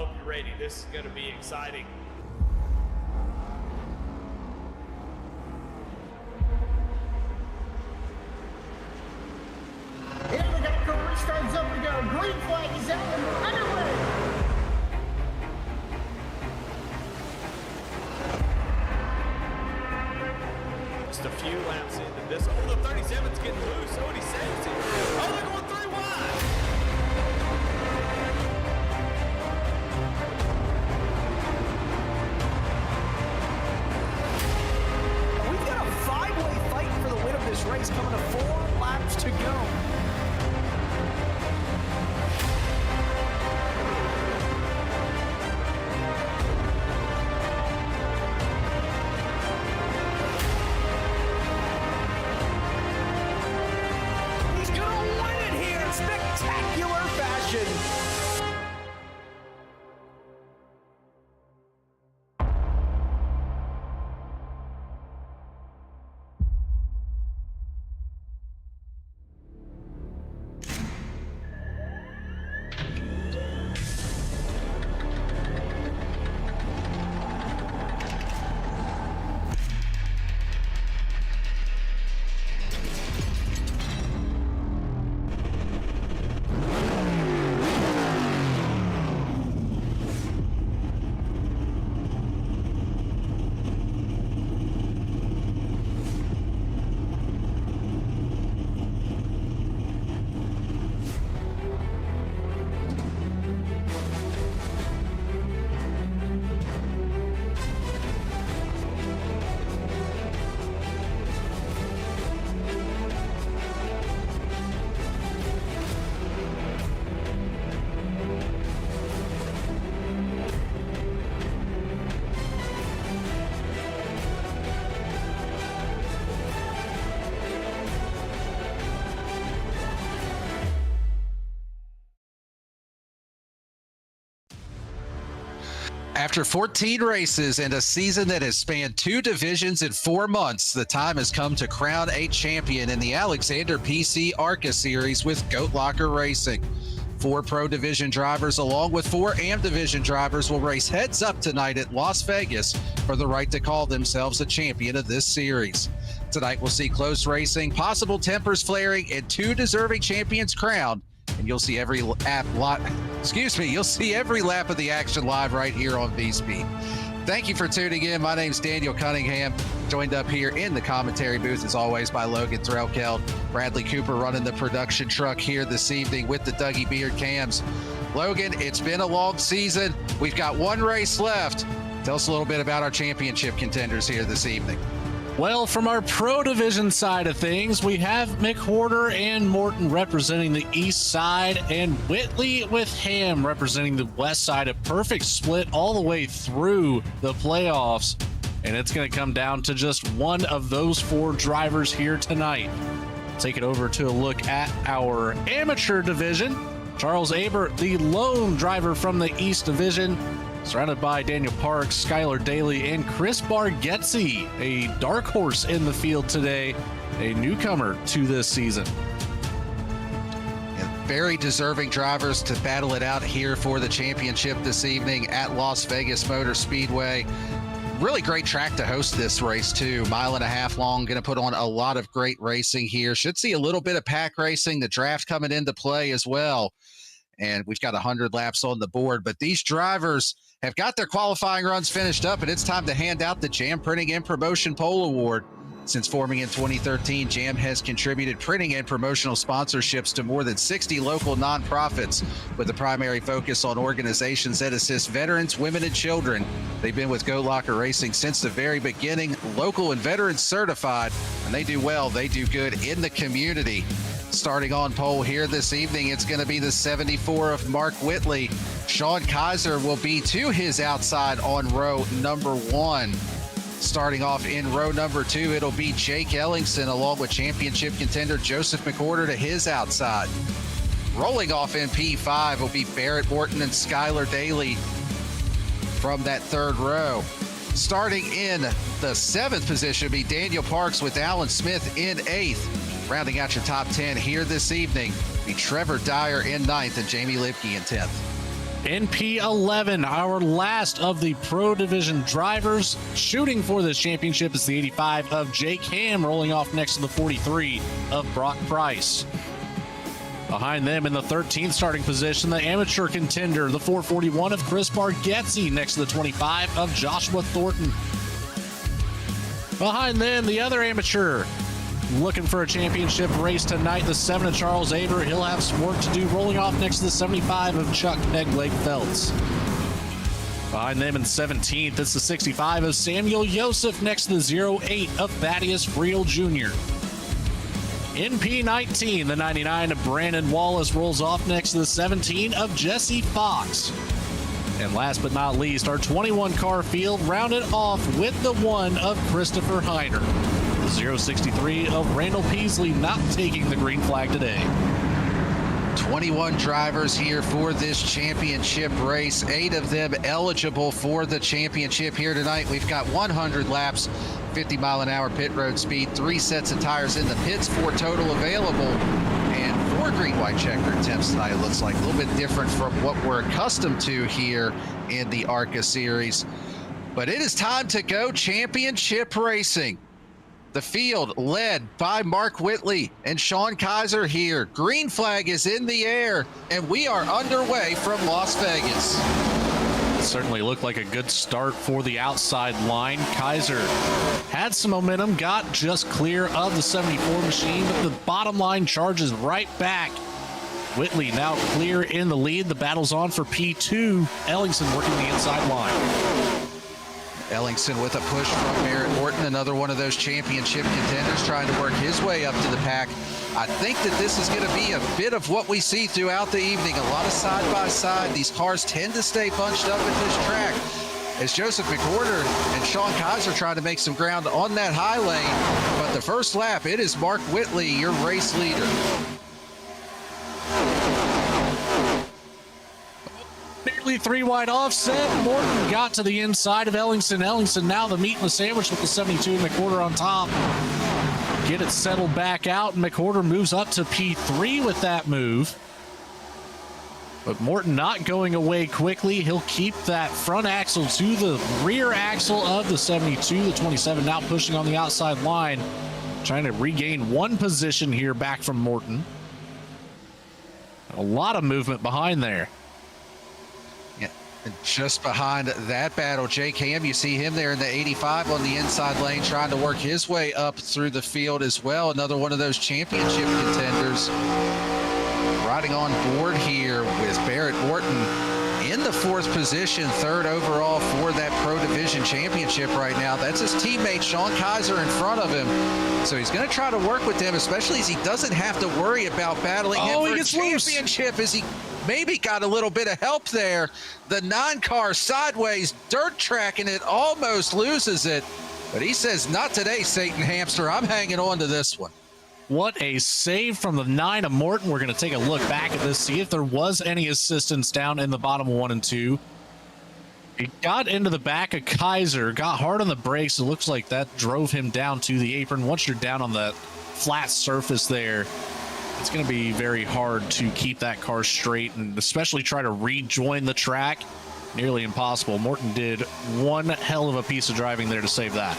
hope you're ready. This is going to be exciting. Here we go, career starts up, we go. Green flag is out and we're underway. Just a few laps into this. Oh, the 37's getting loose. Oh, and he saves it. Oh, they're going 3 wide. We've got a 5-way fight for the win of this race coming to 4 laps to go. Spectacular fashion. After 14 races and a season that has spanned 2 divisions in 4 months, the time has come to crown a champion in the Alexander PC ARCA Series with Goat Locker Racing. 4 Pro Division drivers along with 4 AM Division drivers will race heads up tonight at Las Vegas for the right to call themselves a champion of this series. Tonight we'll see close racing, possible tempers flaring, and 2 deserving champions crowned. And you'll see every lap of the action live right here on V-Speed. Thank you for tuning in. My name's Daniel Cunningham, joined up here in the commentary booth as always by Logan Threlkeld. Bradley Cooper running the production truck here this evening with the Dougie Beard cams. Logan, it's been a long season. We've got 1 race left. Tell us a little bit about our championship contenders here this evening. Well, from our Pro Division side of things, we have McWhorter and Morton representing the east side, and Whitley with Ham representing the west side. A perfect split all the way through the playoffs, and it's going to come down to just one of those 4 drivers here tonight. Take it over to a look at our amateur division. Charles Abert, the lone driver from the East Division, surrounded by Daniel Parks, Skylar Daly, and Chris Bargetzi, a dark horse in the field today, a newcomer to this season. And very deserving drivers to battle it out here for the championship this evening at Las Vegas Motor Speedway. Really great track to host this race too. 1.5 miles long, going to put on a lot of great racing here. Should see a little bit of pack racing, the draft coming into play as well. And we've got 100 laps on the board, but these drivers have got their qualifying runs finished up, and it's time to hand out the Jam Printing and Promotion Pole Award. Since forming in 2013, Jam has contributed printing and promotional sponsorships to more than 60 local nonprofits, with a primary focus on organizations that assist veterans, women, and children. They've been with Goat Locker Racing since the very beginning, local and veteran certified, and they do well, they do good in the community. Starting on pole here this evening, it's going to be the 74 of Mark Whitley. Sean Kaiser will be to his outside on row number 1. Starting off in row number 2, it'll be Jake Ellingson along with championship contender Joseph McWhorter to his outside. Rolling off in P5 will be Barrett Morton and Skylar Daly from that 3rd row. Starting in the 7th position will be Daniel Parks with Alan Smith in 8th. Rounding out your top 10 here this evening, be Trevor Dyer in 9th and Jamie Lipke in 10th. NP11, our last of the Pro Division drivers. Shooting for this championship is the 85 of Jake Ham, rolling off next to the 43 of Brock Price. Behind them in the 13th starting position, the amateur contender, the 441 of Chris Bargetzi, next to the 25 of Joshua Thornton. Behind them, the other amateur looking for a championship race tonight, the 7 of Charles Aber. He'll have some work to do, rolling off next to the 75 of Chuck Pegleg Phelps. Behind them in 17th, it's the 65 of Samuel Yosef, next to the 08 of Thaddeus Friel Jr. In P19, the 99 of Brandon Wallace rolls off next to the 17 of Jesse Fox. And last but not least, our 21 car field rounded off with the 1 of Christopher Heiner. The 063 of Randall Peasley not taking the green flag today. 21 drivers here for this championship race, 8 of them eligible for the championship here tonight. We've got 100 laps, 50-mile-an-hour pit road speed, 3 sets of tires in the pits, 4 total available, and 4 green-white checker attempts tonight. It looks like a little bit different from what we're accustomed to here in the ARCA series. But it is time to go championship racing. The field led by Mark Whitley and Sean Kaiser here. Green flag is in the air, and we are underway from Las Vegas. It certainly looked like a good start for the outside line. Kaiser had some momentum, got just clear of the 74 machine, but the bottom line charges right back. Whitley now clear in the lead. The battle's on for P2. Ellingson working the inside line. Ellingson with a push from Barrett Horton, another one of those championship contenders trying to work his way up to the pack. I think that this is going to be a bit of what we see throughout the evening. A lot of side-by-side. These cars tend to stay bunched up at this track as Joseph McWhorter and Sean Kaiser try to make some ground on that high lane. But the first lap, it is Mark Whitley, your race leader. Nearly 3 wide offset. Morton got to the inside of Ellingson. Ellingson now the meat in the sandwich with the 72 and McWhorter on top. Get it settled back out, and McWhorter moves up to P3 with that move. But Morton not going away quickly. He'll keep that front axle to the rear axle of the 72. The 27 now pushing on the outside line, trying to regain 1 position here back from Morton. A lot of movement behind there. And just behind that battle, Jake Ham, you see him there in the 85 on the inside lane, trying to work his way up through the field as well. Another one of those championship contenders riding on board here with Barrett Horton in the 4th position, 3rd overall for that Pro Division championship right now. That's his teammate Sean Kaiser in front of him. So he's going to try to work with him, especially as he doesn't have to worry about battling him for a championship, as he maybe got a little bit of help there. The 9-car sideways dirt track, and it almost loses it. But he says, not today, Satan Hamster. I'm hanging on to this one. What a save from the 9 of Morton. We're going to take a look back at this, see if there was any assistance down in the bottom 1 and 2. He got into the back of Kaiser, got hard on the brakes. It looks like that drove him down to the apron. Once you're down on the flat surface there, it's going to be very hard to keep that car straight, and especially try to rejoin the track. Nearly impossible. Morton did one hell of a piece of driving there to save that.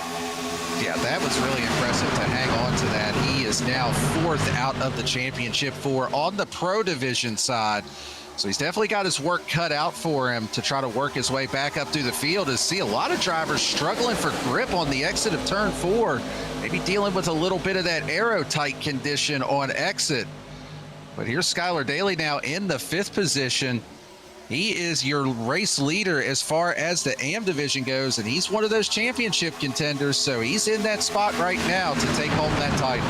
Yeah, that was really impressive to hang on to that. He is now 4th out of the championship 4 on the Pro Division side. So he's definitely got his work cut out for him to try to work his way back up through the field. To see a lot of drivers struggling for grip on the exit of turn 4, maybe dealing with a little bit of that aero tight condition on exit. But here's Skylar Daly now in the 5th position. He is your race leader as far as the AM division goes, and he's one of those championship contenders, so he's in that spot right now to take home that title.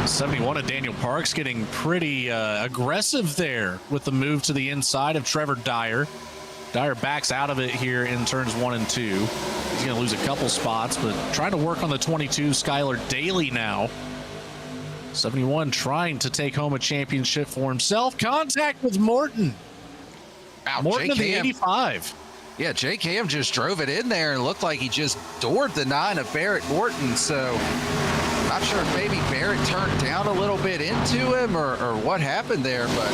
71 of Daniel Parks getting pretty aggressive there with the move to the inside of Trevor Dyer. Dyer backs out of it here in turns 1 and 2. He's going to lose a couple spots, but trying to work on the 22, Skylar Daly now. 71 trying to take home a championship for himself. Contact with Morton. Wow, Morton Jake to the Ham, 85. Yeah, Jake Ham just drove it in there and looked like he just doored the 9 of Barrett Morton. So not sure if maybe Barrett turned down a little bit into him or what happened there, but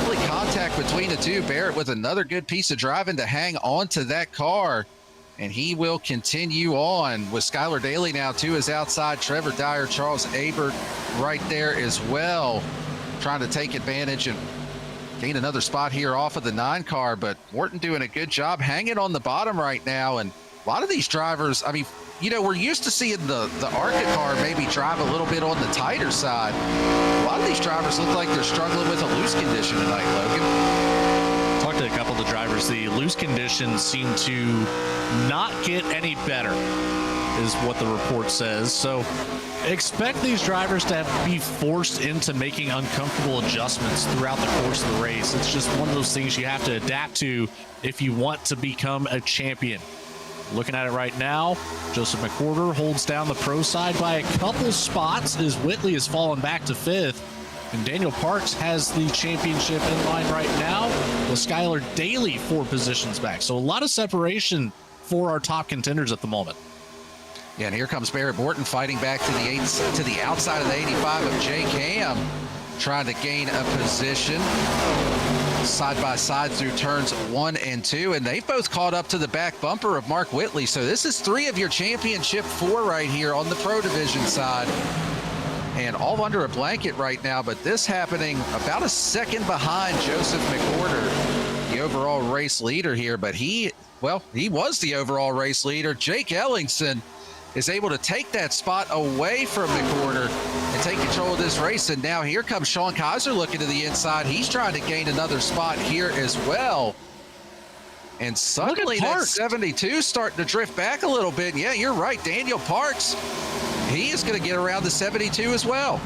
definitely contact between the two. Barrett with another good piece of driving to hang on to that car. And he will continue on with Skylar Daly now to his outside. Trevor Dyer, Charles Abert right there as well, trying to take advantage and gain another spot here off of the 9 car. But Morton doing a good job hanging on the bottom right now. And a lot of these drivers, I mean, you know, we're used to seeing the ARCA car maybe drive a little bit on the tighter side. A lot of these drivers look like they're struggling with a loose condition tonight, Logan. Talked to a couple of the drivers. The loose conditions seem to not get any better, is what the report says. So expect these drivers to be forced into making uncomfortable adjustments throughout the course of the race. It's just one of those things you have to adapt to if you want to become a champion. Looking at it right now, Joseph McWhorter holds down the pro side by a couple spots as Whitley has fallen back to 5th. And Daniel Parks has the championship in line right now with Skylar Daly 4 positions back. So a lot of separation for our top contenders at the moment. Yeah, and here comes Barrett Morton fighting back to the outside of the 85 of Jake Ham, trying to gain a position side by side through turns 1 and 2, and they've both caught up to the back bumper of Mark Whitley. So this is 3 of your championship 4 right here on the pro division side, and all under a blanket right now. But this happening about a second behind Joseph McWhorter, the overall race leader here. But he was the overall race leader. Jake Ellingson is able to take that spot away from McWhorter and take control of this race. And now here comes Sean Kaiser looking to the inside. He's trying to gain another spot here as well. And suddenly that 72 starting to drift back a little bit. Yeah, you're right. Daniel Parks, he is going to get around the 72 as well.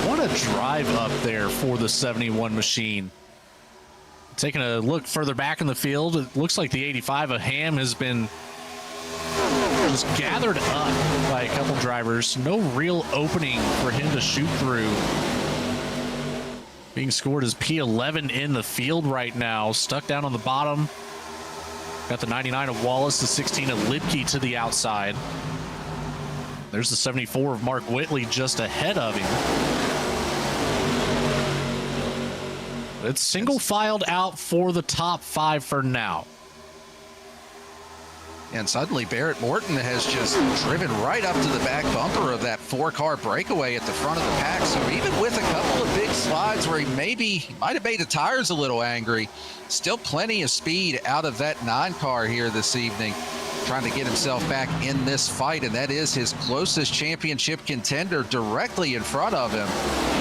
What a drive up there for the 71 machine. Taking a look further back in the field, it looks like the 85 of Ham has been just gathered up by a couple drivers. No real opening for him to shoot through. Being scored as P11 in the field right now, stuck down on the bottom. Got the 99 of Wallace, the 16 of Lidke to the outside. There's the 74 of Mark Whitley just ahead of him. It's single filed out for the top 5 for now. And suddenly Barrett Morton has just driven right up to the back bumper of that 4-car breakaway at the front of the pack. So even with a couple of big slides where he might have made the tires a little angry, still plenty of speed out of that 9-car here this evening, trying to get himself back in this fight. And that is his closest championship contender directly in front of him,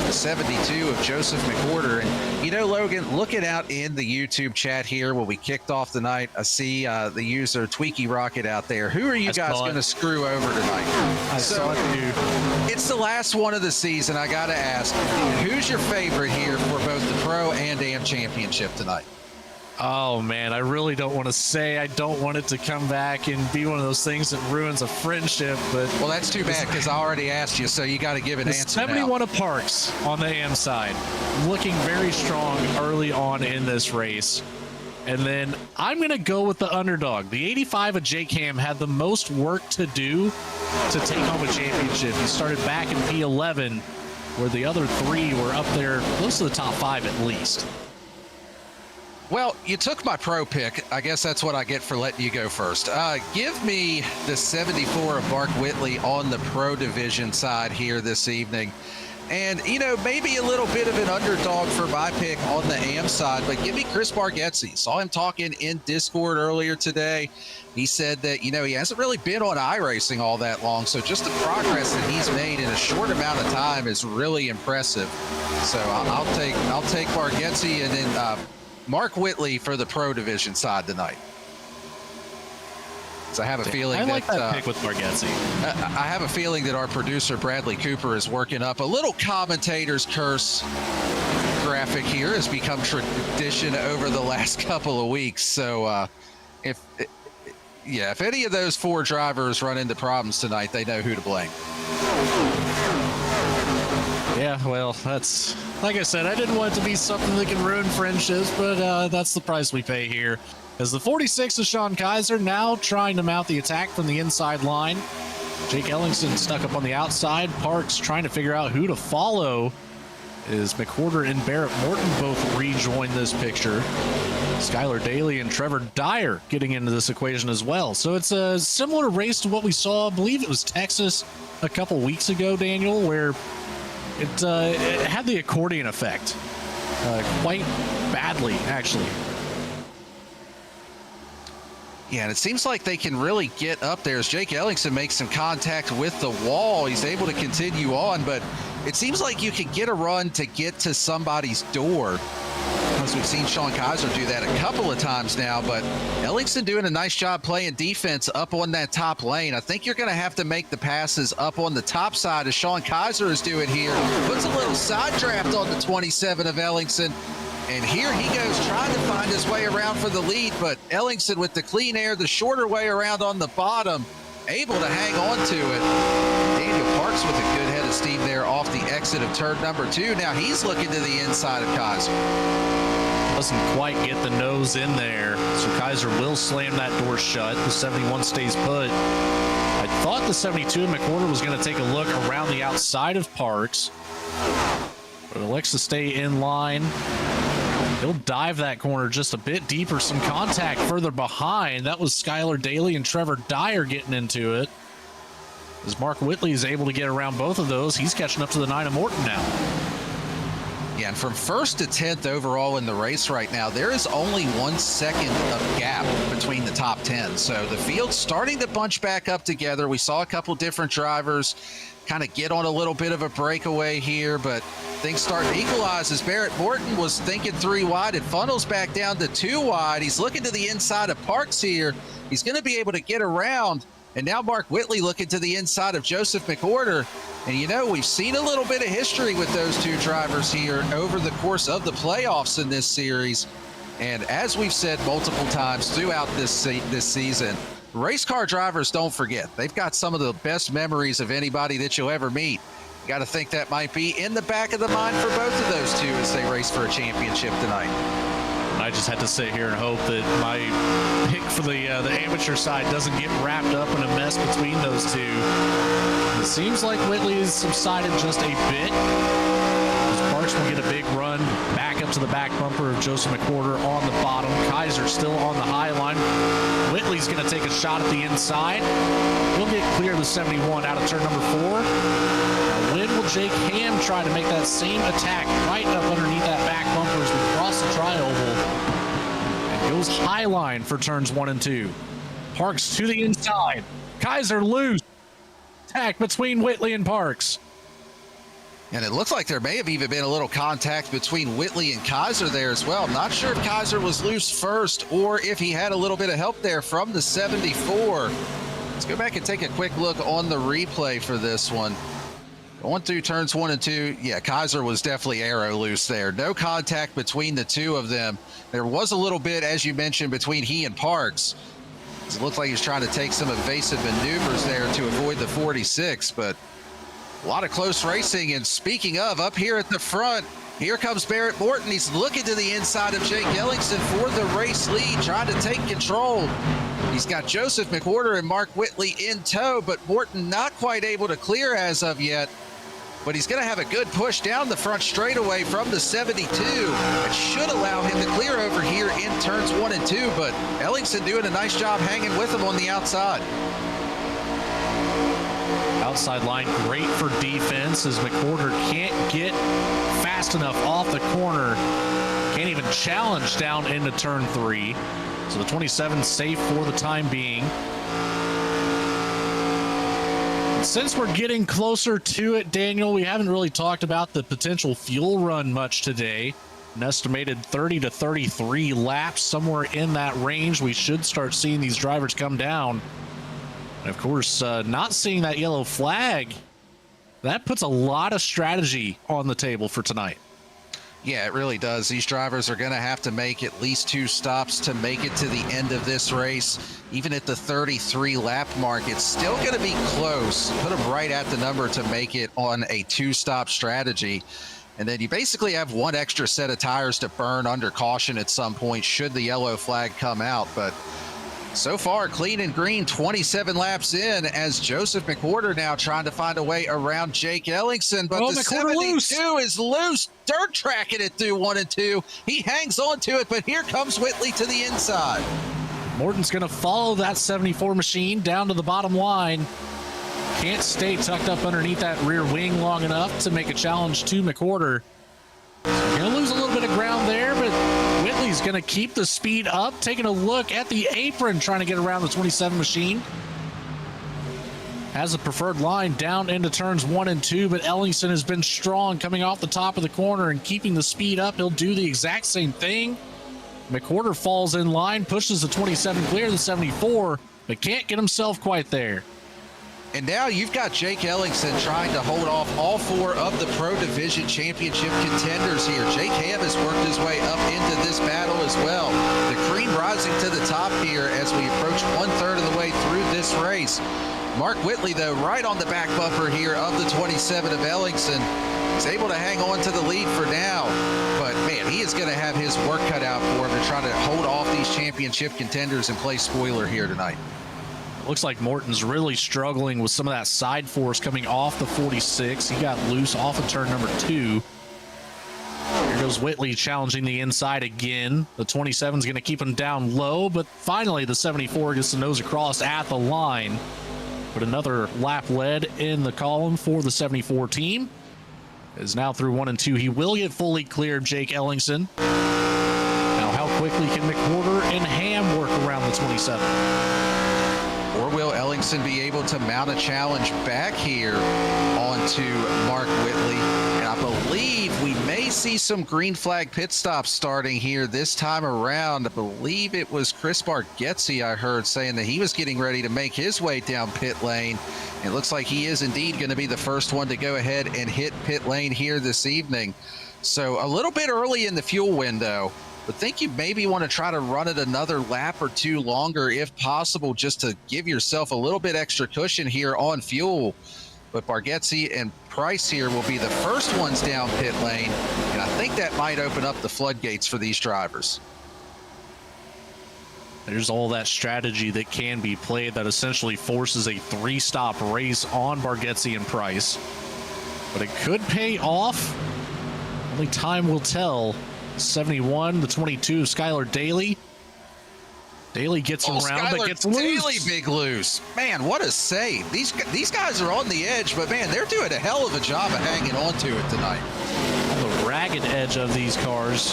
the 72 of Joseph McWhorter. And you know, Logan, looking out in the YouTube chat here when we kicked off the night, I see the user Tweaky Rocket out there. Who are you guys going to screw over tonight? I saw it too. It's the last one of the season. I got to ask, who's your favorite here for both the Pro and AM Championship tonight? Oh, man, I really don't want to say. I don't want it to come back and be one of those things that ruins a friendship. But well, that's too bad because I already asked you, so you got to give an answer 71 now. of Parks on the AM side, looking very strong early on in this race. And then I'm going to go with the underdog. The 85 of Jake Ham had the most work to do to take home a championship. He started back in P11, where the other 3 were up there close to the top 5 at least. Well, you took my pro pick. I guess that's what I get for letting you go first. Give me the 74 of Mark Whitley on the pro division side here this evening. And, you know, maybe a little bit of an underdog for my pick on the AM side, but give me Chris Bargetzi. Saw him talking in Discord earlier today. He said that, you know, he hasn't really been on iRacing all that long, so just the progress that he's made in a short amount of time is really impressive. So I'll take Bargetzi and then Mark Whitley for the pro division side tonight. So I have a feeling I like that pick with Bargetzi. I have a feeling that our producer Bradley Cooper is working up a little commentator's curse graphic here. Has become tradition over the last couple of weeks. So if any of those 4 drivers run into problems tonight, they know who to blame. Yeah, well, that's, like I said, I didn't want it to be something that can ruin friendships, but that's the price we pay here. As the 46 of Sean Kaiser now trying to mount the attack from the inside line. Jake Ellingson stuck up on the outside. Parks trying to figure out who to follow as McWhorter and Barrett Morton both rejoin this picture. Skylar Daly and Trevor Dyer getting into this equation as well. So it's a similar race to what we saw, I believe it was Texas a couple weeks ago, Daniel, where it had the accordion effect quite badly, actually. Yeah, and it seems like they can really get up there as Jake Ellingson makes some contact with the wall. He's able to continue on, but it seems like you can get a run to get to somebody's door. As we've seen Sean Kaiser do that a couple of times now, but Ellingson doing a nice job playing defense up on that top lane. I think you're going to have to make the passes up on the top side as Sean Kaiser is doing here. Puts a little side draft on the 27 of Ellingson. And here he goes trying to find his way around for the lead, but Ellingson with the clean air, the shorter way around on the bottom, able to hang on to it. Daniel Parks with a good head of steam there off the exit of turn number 2. Now he's looking to the inside of Kaiser. Doesn't quite get the nose in there, so Kaiser will slam that door shut. The 71 stays put. I thought the 72 McWhorter was going to take a look around the outside of Parks, but elects to stay in line. He'll dive that corner just a bit deeper. Some contact further behind. That was Skylar Daly and Trevor Dyer getting into it. As Mark Whitley is able to get around both of those, he's catching up to the 9 of Morton now. Yeah, and from 1st to 10th overall in the race right now, there is only 1 second of gap between the top 10. So the field's starting to bunch back up together. We saw a couple different drivers kind of get on a little bit of a breakaway here, but things start to equalize as Barrett Morton was thinking 3 wide. It funnels back down to 2 wide. He's looking to the inside of Parks here. He's going to be able to get around. And now Mark Whitley looking to the inside of Joseph McWhorter. And, you know, we've seen a little bit of history with those 2 drivers here over the course of the playoffs in this series. And as we've said multiple times throughout this season, race car drivers don't forget. They've got some of the best memories of anybody that you'll ever meet. You got to think that might be in the back of the mind for both of those 2 as they race for a championship tonight. I just had to sit here and hope that my pick for the amateur side doesn't get wrapped up in a mess between those 2. It seems like Whitley has subsided just a bit. Parks will get a big run back up to the back bumper of Joseph McWhorter on the bottom. Kaiser still on the high line. Whitley's going to take a shot at the inside. He'll get clear of the 71 out of turn number 4. Now, when will Jake Ham try to make that same attack right up underneath that back bumper as we cross the tri-oval? And goes high line for turns 1 and 2. Parks to the inside. Kaiser loose. Attack between Whitley and Parks. And it looks like there may have even been a little contact between Whitley and Kaiser there as well. I'm not sure if Kaiser was loose first or if he had a little bit of help there from the 74. Let's go back and take a quick look on the replay for this one. Going through turns 1 and 2, yeah, Kaiser was definitely arrow loose there. No contact between the 2 of them. There was a little bit, as you mentioned, between he and Parks. It looked like he was trying to take some evasive maneuvers there to avoid the 46, but a lot of close racing. And speaking of, up here at the front, here comes Barrett Morton. He's looking to the inside of Jake Ellingson for the race lead, trying to take control. He's got Joseph McWhorter and Mark Whitley in tow, but Morton not quite able to clear as of yet. But he's going to have a good push down the front straightaway from the 72. It should allow him to clear over here in turns 1 and 2, but Ellingson doing a nice job hanging with him on the outside. Outside line, great for defense as McWhorter can't get fast enough off the corner. Can't even challenge down into turn 3. So the 27 safe for the time being. Since we're getting closer to it, Daniel, we haven't really talked about the potential fuel run much today. An estimated 30 to 33 laps, somewhere in that range. We should start seeing these drivers come down. And of course, not seeing that yellow flag, that puts a lot of strategy on the table for tonight. Yeah, it really does. These drivers are going to have to make at least 2 stops to make it to the end of this race. Even at the 33 lap mark, it's still going to be close. Put them right at the number to make it on a 2-stop strategy. And then you basically have 1 extra set of tires to burn under caution at some point should the yellow flag come out. But So far, clean and green, 27 laps in, as Joseph McWhorter now trying to find a way around Jake Ellingson, but the McWhorter 72 is loose, dirt tracking it through 1 and 2. He hangs on to it, but here comes Whitley to the inside. Morton's going to follow that 74 machine down to the bottom line. Can't stay tucked up underneath that rear wing long enough to make a challenge to McWhorter. So going to lose a little bit of ground there, but Whitley's going to keep the speed up, taking a look at the apron, trying to get around the 27 machine. Has a preferred line down into turns 1 and 2, but Ellingson has been strong coming off the top of the corner and keeping the speed up. He'll do the exact same thing. McWhorter falls in line, pushes the 27 clear the 74, but can't get himself quite there. And now you've got Jake Ellingson trying to hold off all 4 of the Pro Division Championship contenders here. Jake Ham has worked his way up into this battle as well. The cream rising to the top here as we approach 1/3 of the way through this race. Mark Whitley, though, right on the back bumper here of the 27 of Ellingson. He's able to hang on to the lead for now. But, man, he is going to have his work cut out for him to try to hold off these championship contenders and play spoiler here tonight. Looks like Morton's really struggling with some of that side force coming off the 46. He got loose off of turn number 2. Here goes Whitley challenging the inside again. The 27 is going to keep him down low, but finally the 74 gets the nose across at the line. But another lap led in the column for the 74 team. Is now through 1 and 2. He will get fully cleared, Jake Ellingson. Now how quickly can McWhorter and Ham work around the 27? Or will Ellingson be able to mount a challenge back here onto Mark Whitley? And I believe we may see some green flag pit stops starting here this time around. I believe it was Chris Bargetzi I heard saying that he was getting ready to make his way down pit lane. It looks like he is indeed going to be the first one to go ahead and hit pit lane here this evening. So a little bit early in the fuel window, but think you maybe want to try to run it another lap or 2 longer if possible, just to give yourself a little bit extra cushion here on fuel. But Bargetzi and Price here will be the first ones down pit lane, and I think that might open up the floodgates for these drivers. There's all that strategy that can be played that essentially forces a 3-stop race on Bargetzi and Price. But it could pay off. Only time will tell. 71, the 22 of Skylar Daly. Daly gets him around, but gets loose. Daly big loose. Man, what a save. These guys are on the edge, but man, they're doing a hell of a job of hanging on to it tonight. On the ragged edge of these cars,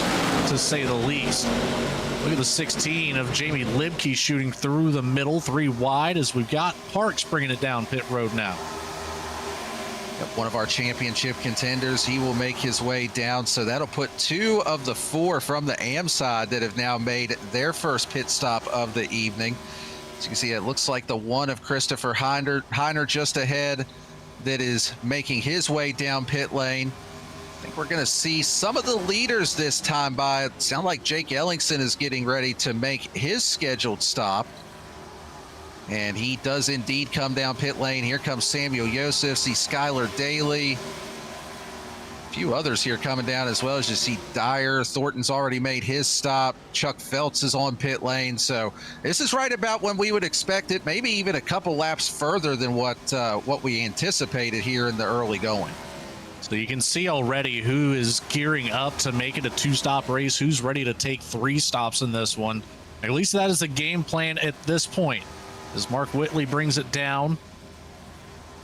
to say the least. Look at the 16 of Jamie Libke shooting through the middle, 3 wide, as we've got Parks bringing it down pit road now. One of our championship contenders, he will make his way down, so that'll put 2 of the 4 from the AM side that have now made their first pit stop of the evening. As you can see, it looks like the 1 of Christopher Heiner just ahead that is making his way down pit lane. I think we're going to see some of the leaders this time by. It sounds like Jake Ellingson is getting ready to make his scheduled stop. And he does indeed come down pit lane. Here comes Samuel Yosef, see Skylar Daly. A few others here coming down as well. As you see Dyer, Thornton's already made his stop. Chuck Feltz is on pit lane. So this is right about when we would expect it, maybe even a couple laps further than what we anticipated here in the early going. So you can see already who is gearing up to make it a 2-stop race, who's ready to take 3 stops in this one. At least that is the game plan at this point. As Mark Whitley brings it down.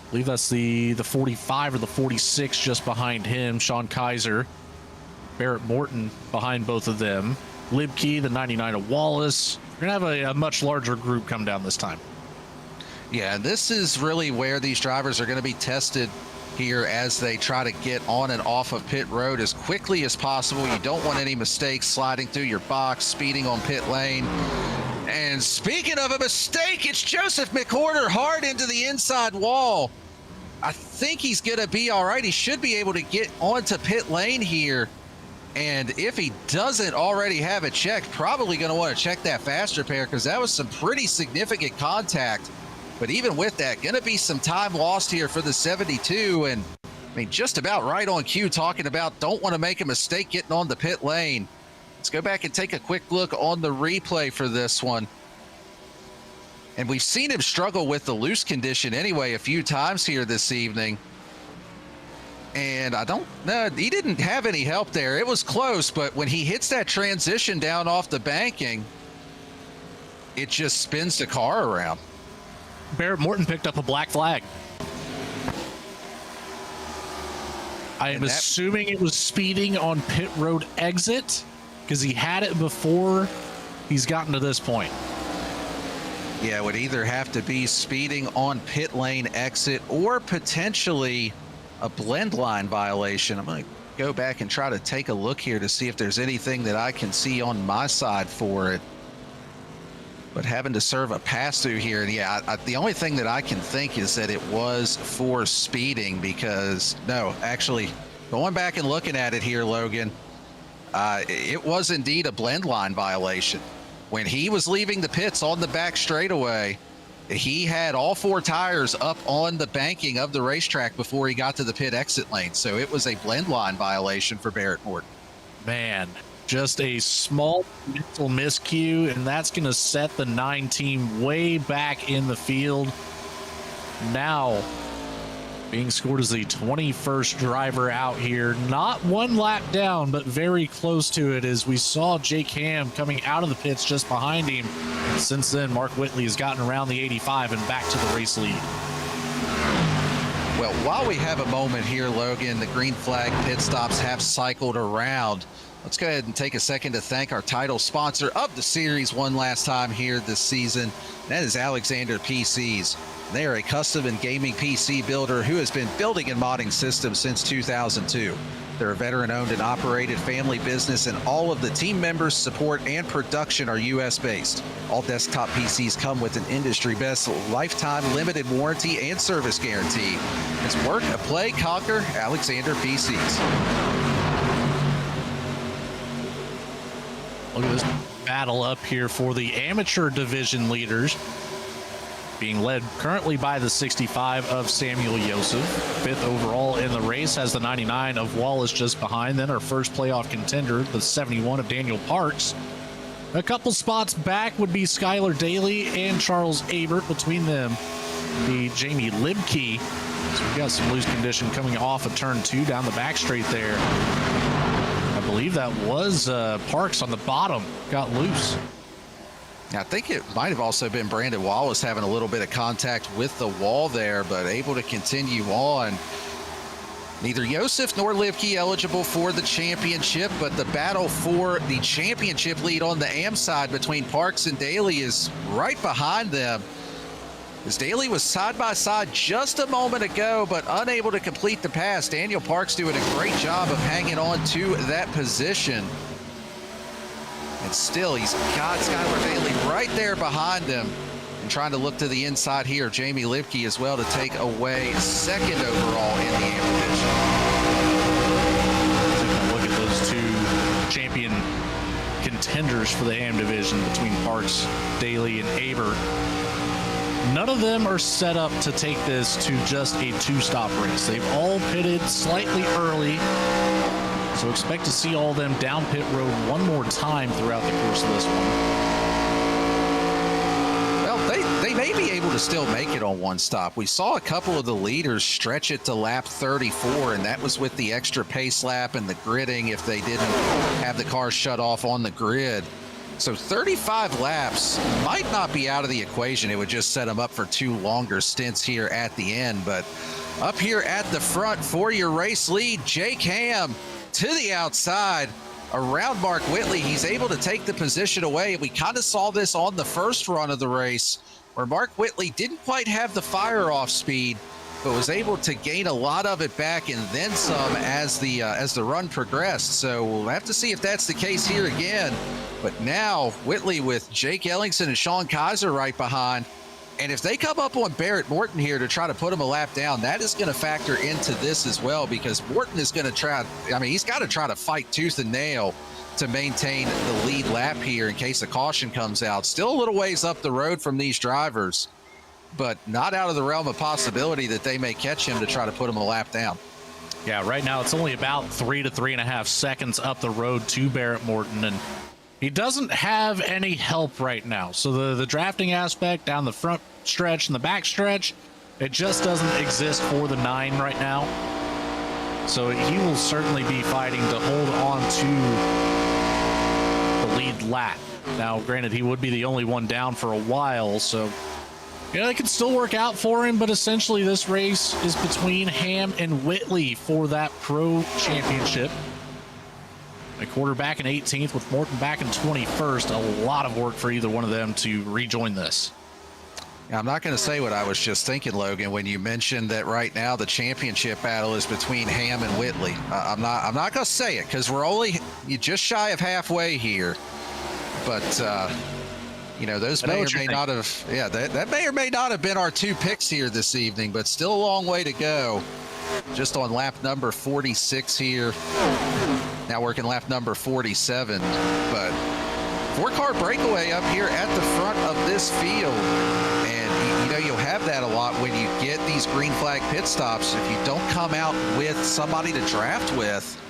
I believe that's the 45 or the 46 just behind him. Sean Kaiser. Barrett Morton behind both of them. Libke, the 99 of Wallace. We're going to have a much larger group come down this time. Yeah, this is really where these drivers are going to be tested here as they try to get on and off of pit road as quickly as possible. You don't want any mistakes sliding through your box, speeding on pit lane. And speaking of a mistake, it's Joseph McWhorter hard into the inside wall. I think he's going to be all right. He should be able to get onto pit lane here. And if he doesn't already have it checked, probably going to want to check that fast repair because that was some pretty significant contact. But even with that, going to be some time lost here for the 72. And I mean, just about right on cue talking about don't want to make a mistake getting on the pit lane. Let's go back and take a quick look on the replay for this one. And we've seen him struggle with the loose condition anyway a few times here this evening. And I don't know, he didn't have any help there. It was close, but when he hits that transition down off the banking, it just spins the car around. Barrett Morton picked up a black flag. I am assuming it was speeding on pit road exit because he had it before he's gotten to this point. Yeah, it would either have to be speeding on pit lane exit or potentially a blend line violation. I'm going to go back and try to take a look here to see if there's anything that I can see on my side for it. But having to serve a pass through here, and yeah, the only thing that I can think is that it was for speeding, because no, actually going back and looking at it here, Logan, it was indeed a blend line violation. When he was leaving the pits on the back straightaway, he had all 4 tires up on the banking of the racetrack before he got to the pit exit lane. So it was a blend line violation for Barrett Morton. Man, just a small mental miscue, and that's going to set the 9 team way back in the field. Now being scored as the 21st driver out here, not 1 lap down, but very close to it, as we saw Jake Ham coming out of the pits just behind him. And since then, Mark Whitley has gotten around the 85 and back to the race lead. Well, while we have a moment here, Logan, the green flag pit stops have cycled around. Let's go ahead and take a second to thank our title sponsor of the series one last time here this season. That is Alexander PCs. They are a custom and gaming PC builder who has been building and modding systems since 2002. They're a veteran-owned and operated family business, and all of the team members, support, and production are U.S.-based. All desktop PCs come with an industry-best lifetime limited warranty and service guarantee. It's work, a play, conquer, Alexander PCs. Look at this battle up here for the amateur division leaders, being led currently by the 65 of Samuel Yosef. 5th overall in the race has the 99 of Wallace just behind. Then our first playoff contender, the 71 of Daniel Parks. A couple spots back would be Skylar Daly and Charles Abert. Between them, the Jamie Libke. So we've got some loose condition coming off of turn 2 down the back straight there. I believe that was Parks on the bottom, got loose. I think it might have also been Brandon Wallace having a little bit of contact with the wall there, but able to continue on. Neither Yosef nor Livke eligible for the championship, but the battle for the championship lead on the AM side between Parks and Daly is right behind them. As Daly was side by side just a moment ago, but unable to complete the pass. Daniel Parks doing a great job of hanging on to that position. And still, he's got Skylar Daly right there behind him. And trying to look to the inside here, Jamie Libke as well to take away 2nd overall in the AM division. Taking a look at those 2 champion contenders for the AM division between Parks, Daly, and Abert. None of them are set up to take this to just a 2-stop race. They've all pitted slightly early. So expect to see all of them down pit road one more time throughout the course of this one. Well, they may be able to still make it on 1 stop. We saw a couple of the leaders stretch it to lap 34, and that was with the extra pace lap and the gridding if they didn't have the car shut off on the grid. So 35 laps might not be out of the equation. It would just set them up for 2 longer stints here at the end. But up here at the front for your race lead, Jake Ham to the outside around Mark Whitley. He's able to take the position away. We kind of saw this on the first run of the race where Mark Whitley didn't quite have the fire off speed, but was able to gain a lot of it back and then some as the run progressed. So we'll have to see if that's the case here again. But now Whitley with Jake Ellingson and Sean Kaiser right behind. And if they come up on Barrett Morton here to try to put him a lap down, that is going to factor into this as well, because Morton is going to try, he's got to try to fight tooth and nail to maintain the lead lap here in case a caution comes out. Still a little ways up the road from these drivers, but not out of the realm of possibility that they may catch him to try to put him a lap down. Yeah, right now it's only about 3 to 3.5 seconds up the road to Barrett Morton, and he doesn't have any help right now. So the drafting aspect down the front stretch and the back stretch, it just doesn't exist for the 9 right now. So he will certainly be fighting to hold on to the lead lap. Now, granted, he would be the only one down for a while, so yeah, it could still work out for him, but essentially this race is between Ham and Whitley for that Pro Championship. McWhorter back in 18th with Morton back in 21st. A lot of work for either one of them to rejoin this. I'm not going to say what I was just thinking, Logan, when you mentioned that right now the championship battle is between Ham and Whitley. I'm not going to say it because we're only just shy of halfway here. But, you know, those may or may not have, yeah, that may or may not have been our 2 picks here this evening, but still a long way to go. Just on lap number 46 here. Now working lap number 47. But 4-car breakaway up here at the front of this field. And, you know, you'll have that a lot when you get these green flag pit stops. If you don't come out with somebody to draft with,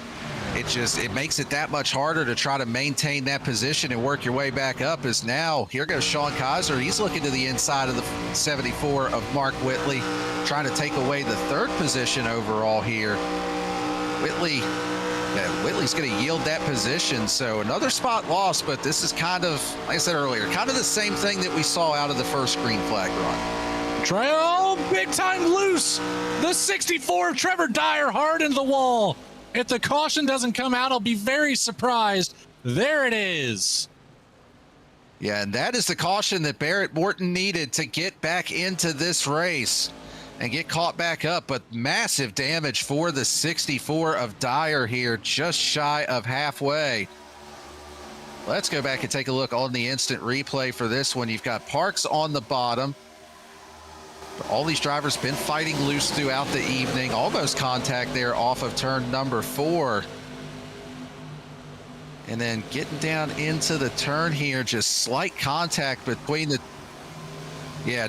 it makes it that much harder to try to maintain that position and work your way back up. As now, here goes Sean Kaiser. He's looking to the inside of the 74 of Mark Whitley, trying to take away the 3rd position overall here. Whitley's going to yield that position, so another spot lost, but this is kind of, like I said earlier, kind of the same thing that we saw out of the first green flag run. Big time loose. The 64 of Trevor Dyer hard in the wall. If the caution doesn't come out, I'll be very surprised. There it is. Yeah, and that is the caution that Barrett Morton needed to get back into this race and get caught back up. But massive damage for the 64 of Dyer here, just shy of halfway. Let's go back and take a look on the instant replay for this one. You've got Parks on the bottom. All these drivers been fighting loose throughout the evening. Almost contact there off of turn number 4. And then getting down into the turn here, just slight contact between the,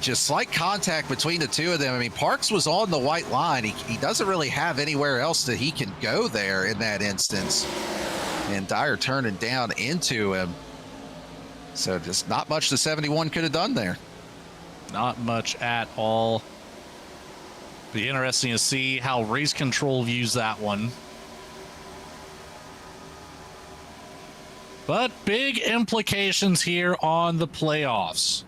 just slight contact between the 2 of them. I mean, Parks was on the white line. He doesn't really have anywhere else that he can go there in that instance. And Dyer turning down into him. So just not much the 71 could have done there. Not much at all. Be interesting to see how race control views that one. But big implications here on the playoffs.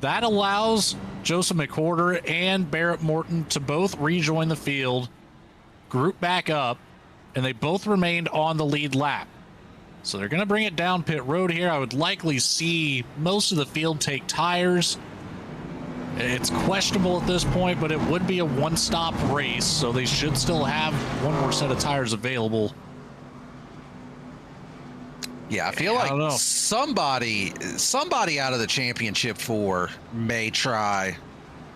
That allows Joseph McWhorter and Barrett Morton to both rejoin the field, group back up, and they both remained on the lead lap. So they're going to bring it down pit road here. I would likely see most of the field take tires. It's questionable at this point, but it would be a one-stop race, so they should still have one more set of tires available. Yeah, I feel like somebody out of the championship 4 may try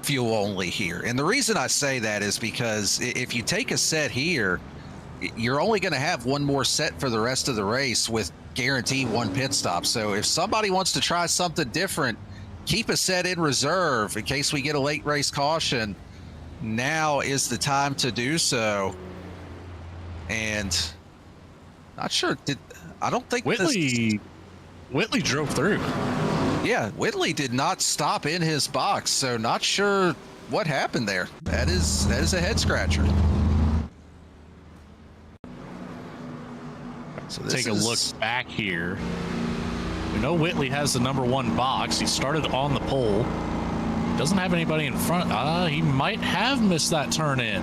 fuel only here. And the reason I say that is because if you take a set here, you're only going to have one more set for the rest of the race with guaranteed 1 pit stop. So if somebody wants to try something different, keep a set in reserve in case we get a late race caution. Now is the time to do so. And not sure, I don't think Whitley drove through. Yeah, Whitley did not stop in his box, so not sure what happened there. That is a head scratcher. So take a look back here. We know Whitley has the number 1 box. He started on the pole. Doesn't have anybody in front. He might have missed that turn in.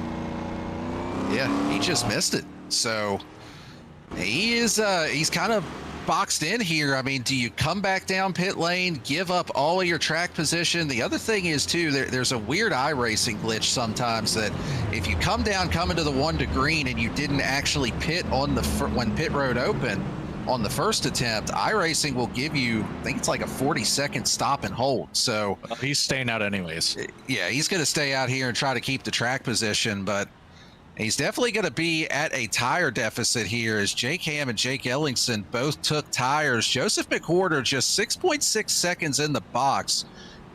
Yeah, he just missed it. So he's kind of boxed in here. I mean, do you come back down pit lane, give up all of your track position? The other thing is too, there's a weird iRacing glitch sometimes that if you come down coming to the 1 to green and you didn't actually pit on the when pit road opened on the first attempt, iRacing will give you, I think it's like a 40-second stop and hold. So he's staying out anyways. Yeah, he's going to stay out here and try to keep the track position, but he's definitely going to be at a tire deficit here as Jake Ham and Jake Ellingson both took tires. Joseph McWhorter just 6.6 seconds in the box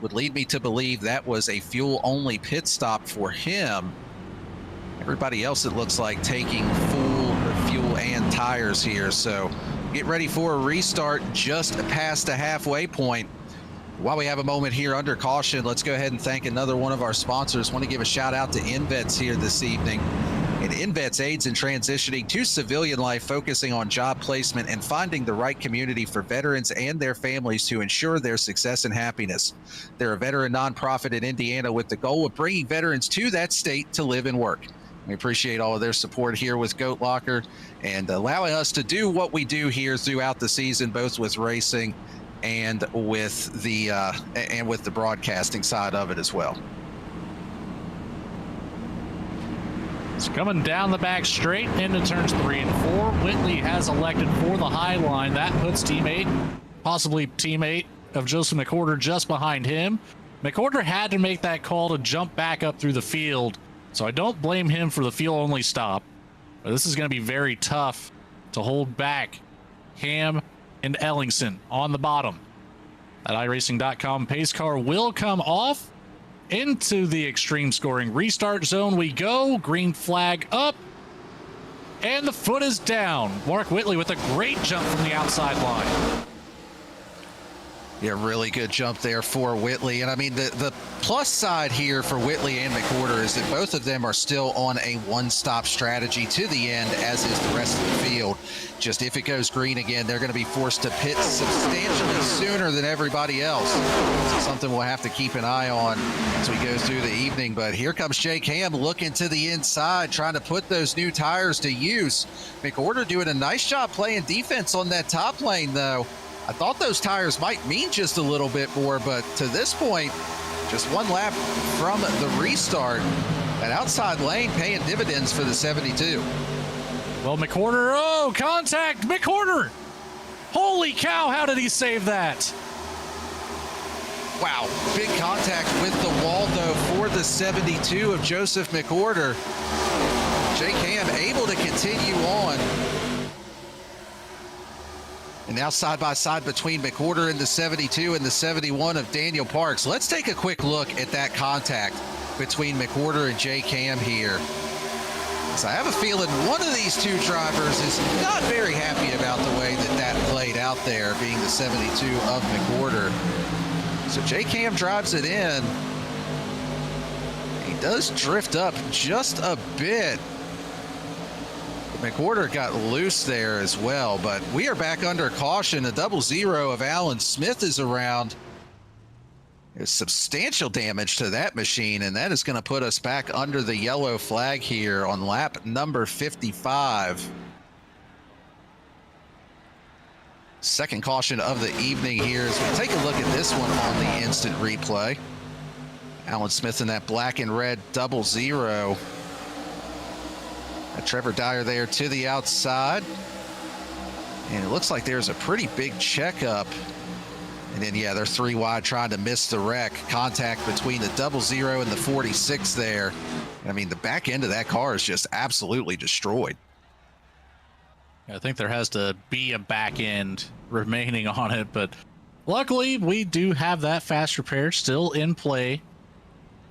would lead me to believe that was a fuel-only pit stop for him. Everybody else, it looks like, taking full fuel and tires here. So get ready for a restart just past the halfway point. While we have a moment here under caution, let's go ahead and thank another one of our sponsors. Want to give a shout out to InVets here this evening. And InVets aids in transitioning to civilian life, focusing on job placement and finding the right community for veterans and their families to ensure their success and happiness. They're a veteran nonprofit in Indiana with the goal of bringing veterans to that state to live and work. We appreciate all of their support here with Goat Locker and allowing us to do what we do here throughout the season, both with racing and with the broadcasting side of it as well. It's coming down the back straight into turns 3 and 4. Whitley has elected for the high line. That puts possibly teammate of Joseph McWhorter just behind him. McWhorter had to make that call to jump back up through the field, so I don't blame him for the field-only stop. But this is going to be very tough to hold back Ham and Ellingson on the bottom. That iRacing.com pace car will come off. Into the extreme scoring restart zone we go. Green flag up. And the foot is down. Mark Whitley with a great jump from the outside line. Yeah, really good jump there for Whitley. And I mean, the plus side here for Whitley and McWhorter is that both of them are still on a one-stop strategy to the end, as is the rest of the field. Just if it goes green again, they're going to be forced to pit substantially sooner than everybody else. So something we'll have to keep an eye on as we go through the evening. But here comes Jake Ham looking to the inside, trying to put those new tires to use. McWhorter doing a nice job playing defense on that top lane, though. I thought those tires might mean just a little bit more, but to this point, just one lap from the restart. That outside lane paying dividends for the 72. Well, McWhorter, oh, contact, McWhorter! Holy cow, how did he save that? Wow, big contact with the wall, though, for the 72 of Joseph McWhorter. Jake Ham able to continue on. And now side by side between McWhorter and the 72 and the 71 of Daniel Parks. Let's take a quick look at that contact between McWhorter and Jake Ham here. So I have a feeling one of these two drivers is not very happy about the way that played out there, being the 72 of McWhorter. So Jake Ham drives it in. He does drift up just a bit. McWhorter got loose there as well, but we are back under caution. A 00 of Alan Smith is around. There's substantial damage to that machine, and that is going to put us back under the yellow flag here on lap number 55. Second caution of the evening here as we take a look at this one on the instant replay. Alan Smith in that black and red 00. Trevor Dyer there to the outside. And it looks like there's a pretty big checkup. And then, yeah, they're 3 wide trying to miss the wreck. Contact between the 00 and the 46 there. I mean, the back end of that car is just absolutely destroyed. I think there has to be a back end remaining on it, but luckily we do have that fast repair still in play.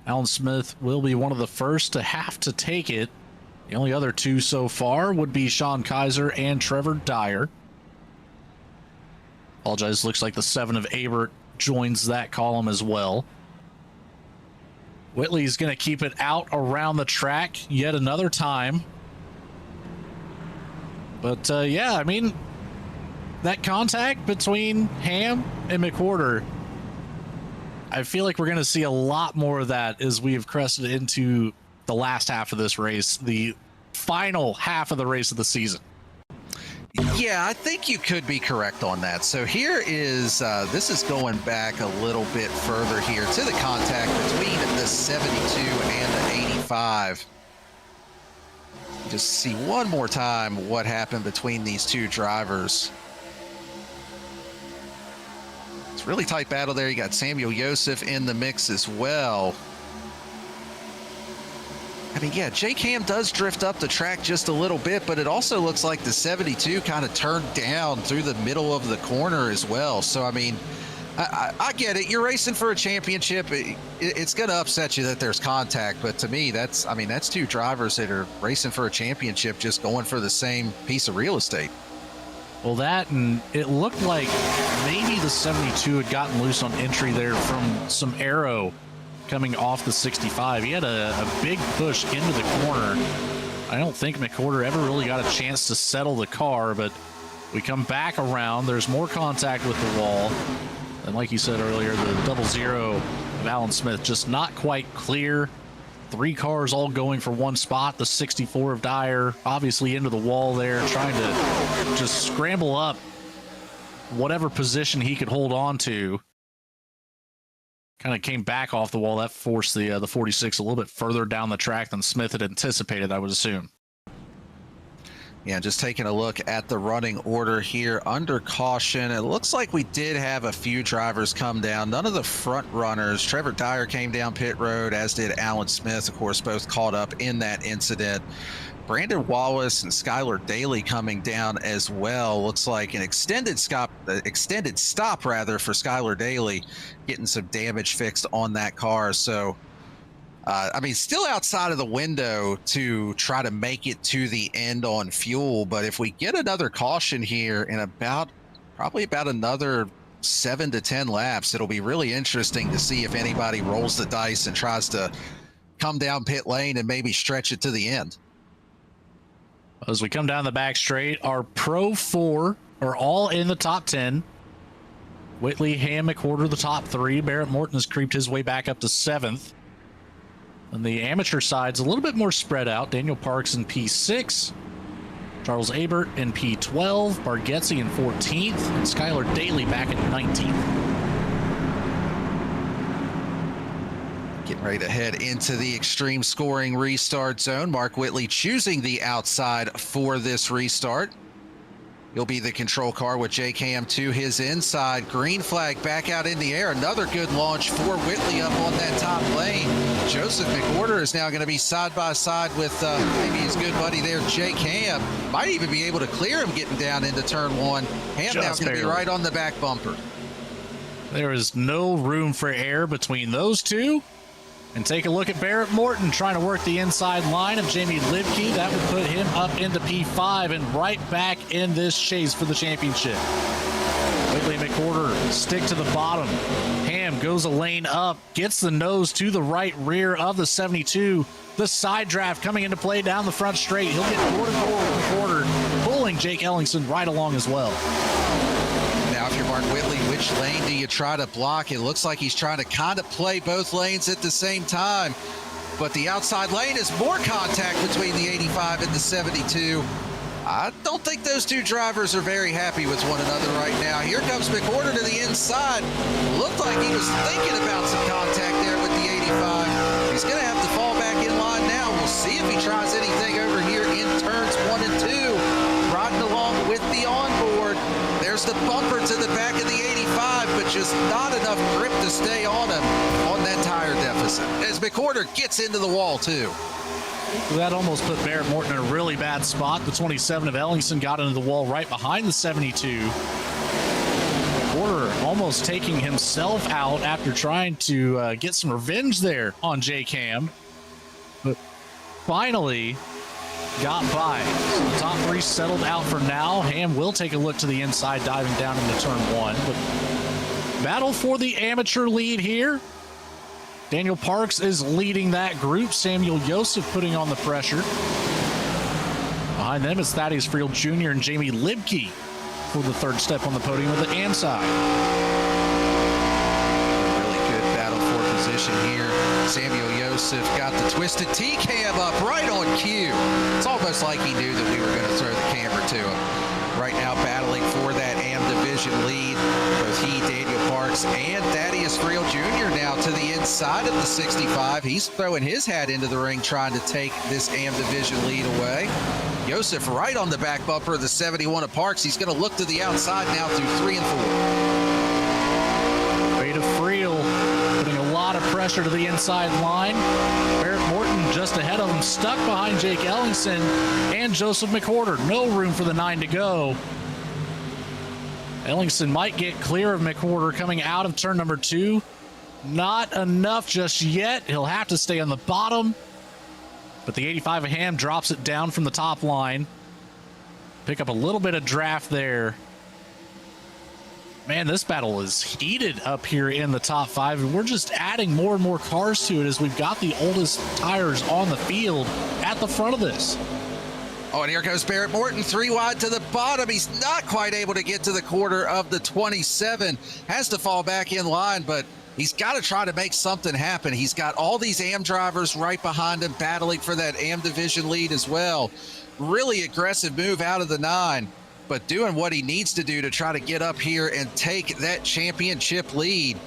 Alan Smith will be one of the first to have to take it. The only other two so far would be Sean Kaiser and Trevor Dyer. Apologize, looks like the 7 of Abert joins that column as well. Whitley's going to keep it out around the track yet another time. But yeah, I mean, that contact between Ham and McWhorter, I feel like we're going to see a lot more of that as we have crested into the last half of this race, the final half of the race of the season. Yeah, I think you could be correct on that. So here is, this is going back a little bit further here to the contact between the 72 and the 85. Just see one more time what happened between these two drivers. It's a really tight battle there. You got Samuel Yosef in the mix as well. I mean, yeah, Jake Ham does drift up the track just a little bit, but it also looks like the 72 kind of turned down through the middle of the corner as well. So, I mean, I get it. You're racing for a championship. It's going to upset you that there's contact, but to me, that's two drivers that are racing for a championship just going for the same piece of real estate. Well, that, and it looked like maybe the 72 had gotten loose on entry there from some aero coming off the 65. He had a big push into the corner. I don't think McWhorter ever really got a chance to settle the car, but we come back around. There's more contact with the wall. And like you said earlier, the 00 of Alan Smith just not quite clear. 3 cars all going for one spot. The 64 of Dyer obviously into the wall there, trying to just scramble up whatever position he could hold on to. Kind of came back off the wall. That forced the 46 a little bit further down the track than Smith had anticipated, I would assume. Yeah, just taking a look at the running order here under caution. It looks like we did have a few drivers come down. None of the front runners. Trevor Dyer came down pit road, as did Alan Smith, of course, both caught up in that incident. Brandon Wallace and Skylar Daly coming down as well. Looks like an extended stop for Skylar Daly, getting some damage fixed on that car. So I mean, still outside of the window to try to make it to the end on fuel. But if we get another caution here in probably about another 7 to 10 laps, it'll be really interesting to see if anybody rolls the dice and tries to come down pit lane and maybe stretch it to the end. As we come down the back straight, our Pro 4 are all in the top 10. Whitley, Ham, McWhorter, the top 3. Barrett Morton has creeped his way back up to 7th. On the amateur side's a little bit more spread out. Daniel Parks in P6, Charles Abert in P12, Bargetzi in 14th, and Skylar Daly back at 19th. Getting ready to head into the extreme scoring restart zone. Mark Whitley choosing the outside for this restart. He'll be the control car with J-Cam to his inside. Green flag back out in the air. Another good launch for Whitley up on that top lane. Joseph McWhorter is now going to be side by side with maybe his good buddy there, J-Cam. Might even be able to clear him getting down into turn 1. Ham now going to be right on the back bumper. There is no room for error between those two. And take a look at Barrett Morton trying to work the inside line of Jamie Libke. That would put him up into P5 and right back in this chase for the championship. Whitley and McWhorter stick to the bottom. Ham goes a lane up, gets the nose to the right rear of the 72. The side draft coming into play down the front straight. He'll get door to door with McWhorter, pulling Jake Ellingson right along as well. Now, if you're Mark Whitley, which lane do you try to block? It looks like he's trying to kind of play both lanes at the same time. But the outside lane is more contact between the 85 and the 72. I don't think those two drivers are very happy with one another right now. Here comes McWhorter to the inside. Looked like he was thinking about some contact there with the 85. He's going to have to fall back in line now. We'll see if he tries anything over here in turns 1 and 2. Riding along with the onboard. There's the bumper to the back of the 85, but just not enough grip to stay on him on that tire deficit. As McWhorter gets into the wall, too. That almost put Barrett Morton in a really bad spot. The 27 of Ellingson got into the wall right behind the 72. Porter almost taking himself out after trying to get some revenge there on J-Cam. But finally got by. So the top 3 settled out for now. Ham will take a look to the inside, diving down into turn 1. But battle for the amateur lead here. Daniel Parks is leading that group. Samuel Joseph putting on the pressure. Behind them is Thaddeus Friel Jr. and Jamie Libke for the third step on the podium with the AM side. Really good battle for position here. Samuel Joseph got the twisted T-cam up right on cue. It's almost like he knew that we were going to throw the camera to him. Right now battling for that AM division lead. Both he, Daniel Parks, and Thaddeus Friel Jr. now to the inside of the 65. He's throwing his hat into the ring trying to take this AM division lead away. Joseph right on the back bumper of the 71 of Parks. He's going to look to the outside now through 3 and 4. Way to Friel, putting a lot of pressure to the inside line. Barrett Morton just ahead of him, stuck behind Jake Ellingson and Joseph McWhorter. No room for the 9 to go. Ellingson might get clear of McWhorter coming out of turn number 2. Not enough just yet. He'll have to stay on the bottom. But the 85 of Ham drops it down from the top line. Pick up a little bit of draft there. Man, this battle is heated up here in the top 5, and we're just adding more and more cars to it as we've got the oldest tires on the field at the front of this. Oh, and here goes Barrett Morton, 3 wide to the bottom. He's not quite able to get to the quarter of the 27. Has to fall back in line, but he's got to try to make something happen. He's got all these AM drivers right behind him battling for that AM division lead as well. Really aggressive move out of the 9, but doing what he needs to do to try to get up here and take that championship lead.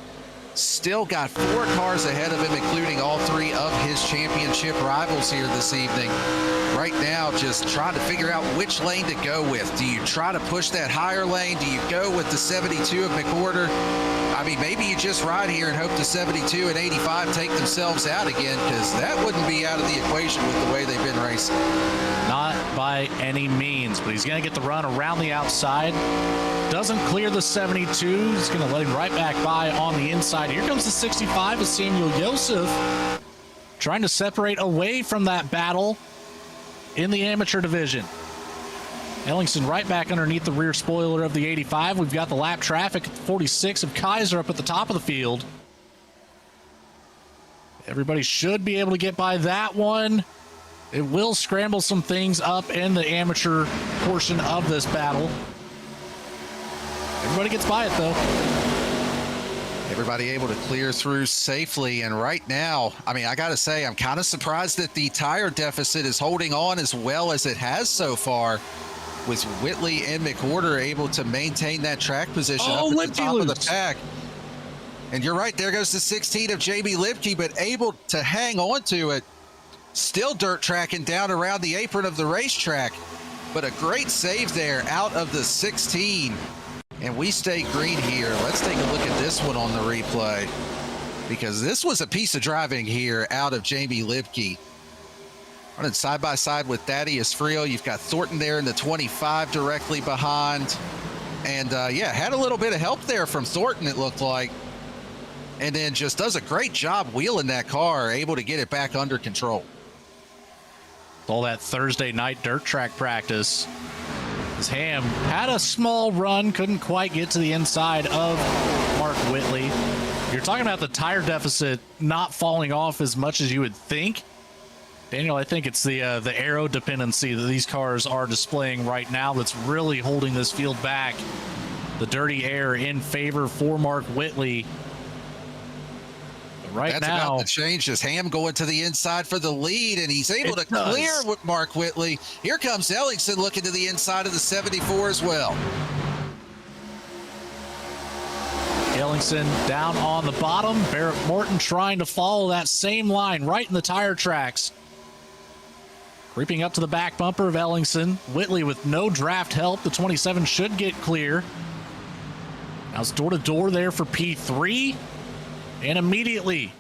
Still got 4 cars ahead of him, including all 3 of his championship rivals here this evening. Right now, just trying to figure out which lane to go with. Do you try to push that higher lane? Do you go with the 72 of McWhorter? I mean, maybe you just ride here and hope the 72 and 85 take themselves out again, because that wouldn't be out of the equation with the way they've been racing. Not by any means, but he's going to get the run around the outside. Doesn't clear the 72. He's going to let him right back by on the inside. Here comes the 65 of Samuel Joseph, trying to separate away from that battle in the amateur division. Ellingson right back underneath the rear spoiler of the 85. We've got the lap traffic at the 46 of Kaiser up at the top of the field. Everybody should be able to get by that one. It will scramble some things up in the amateur portion of this battle. Everybody gets by it, though. Everybody able to clear through safely, and right now, I mean, I gotta say, I'm kind of surprised that the tire deficit is holding on as well as it has so far, with Whitley and McWhorter able to maintain that track position up at the top of the pack. And you're right, there goes the 16 of Jamie Lipke, but able to hang on to it. Still dirt tracking down around the apron of the racetrack, but a great save there out of the 16. And we stay green here. Let's take a look at this one on the replay, because this was a piece of driving here out of Jamie Lipke. Running side by side with Thaddeus Friel. You've got Thornton there in the 25 directly behind. And yeah, had a little bit of help there from Thornton, it looked like. And then just does a great job wheeling that car, able to get it back under control. All that Thursday night dirt track practice. As Ham had a small run, couldn't quite get to the inside of Mark Whitley. You're talking about the tire deficit not falling off as much as you would think. Daniel, I think it's the aero dependency that these cars are displaying right now that's really holding this field back. The dirty air in favor for Mark Whitley. Right That's now, about to change. As Ham going to the inside for the lead, and he's able to clear with Mark Whitley. Here comes Ellingson looking to the inside of the 74 as well. Ellingson down on the bottom. Barrett Morton trying to follow that same line right in the tire tracks. Creeping up to the back bumper of Ellingson. Whitley with no draft help. The 27 should get clear. Now it's door to door there for P3. And immediately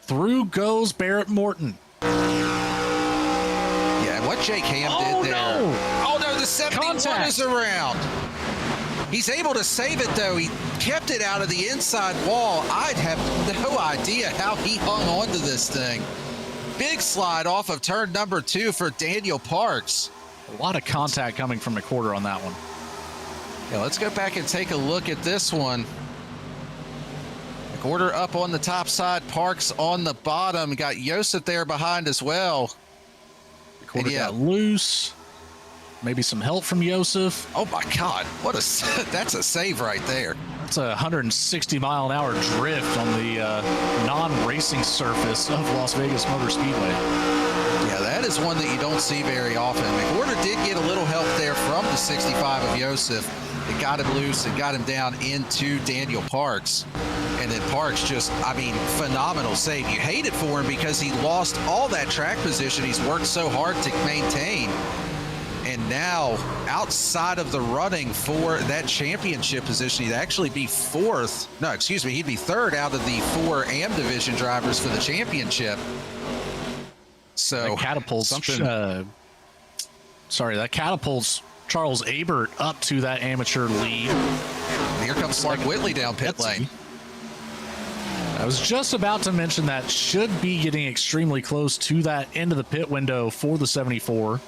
through goes Barrett Morton. Yeah, what Jake Ham did there. No. Oh, no, the 71 is around. He's able to save it, though. He kept it out of the inside wall. I'd have no idea how he hung on to this thing. Big slide off of turn number 2 for Daniel Parks. A lot of contact coming from McWhorter on that one. Yeah, let's go back and take a look at this one. McWhorter up on the top side, Parks on the bottom. Got Joseph there behind as well. McWhorter got loose. Maybe some help from Joseph. Oh my God, what that's a save right there. That's a 160-mile-an-hour drift on the non-racing surface of Las Vegas Motor Speedway. Yeah, that is one that you don't see very often. McWhorter did get a little help there from the 65 of Joseph. It got him loose and got him down into Daniel Parks. And then Parks just, I mean, phenomenal save. You hate it for him because he lost all that track position he's worked so hard to maintain. And now, outside of the running for that championship position, he'd actually be fourth. No, excuse me, he'd be third out of the 4 AM division drivers for the championship. So that catapults that catapults Charles Abert up to that amateur lead. Here comes Mark Whitley down pit lane. I was just about to mention that should be getting extremely close to that end of the pit window for the 74.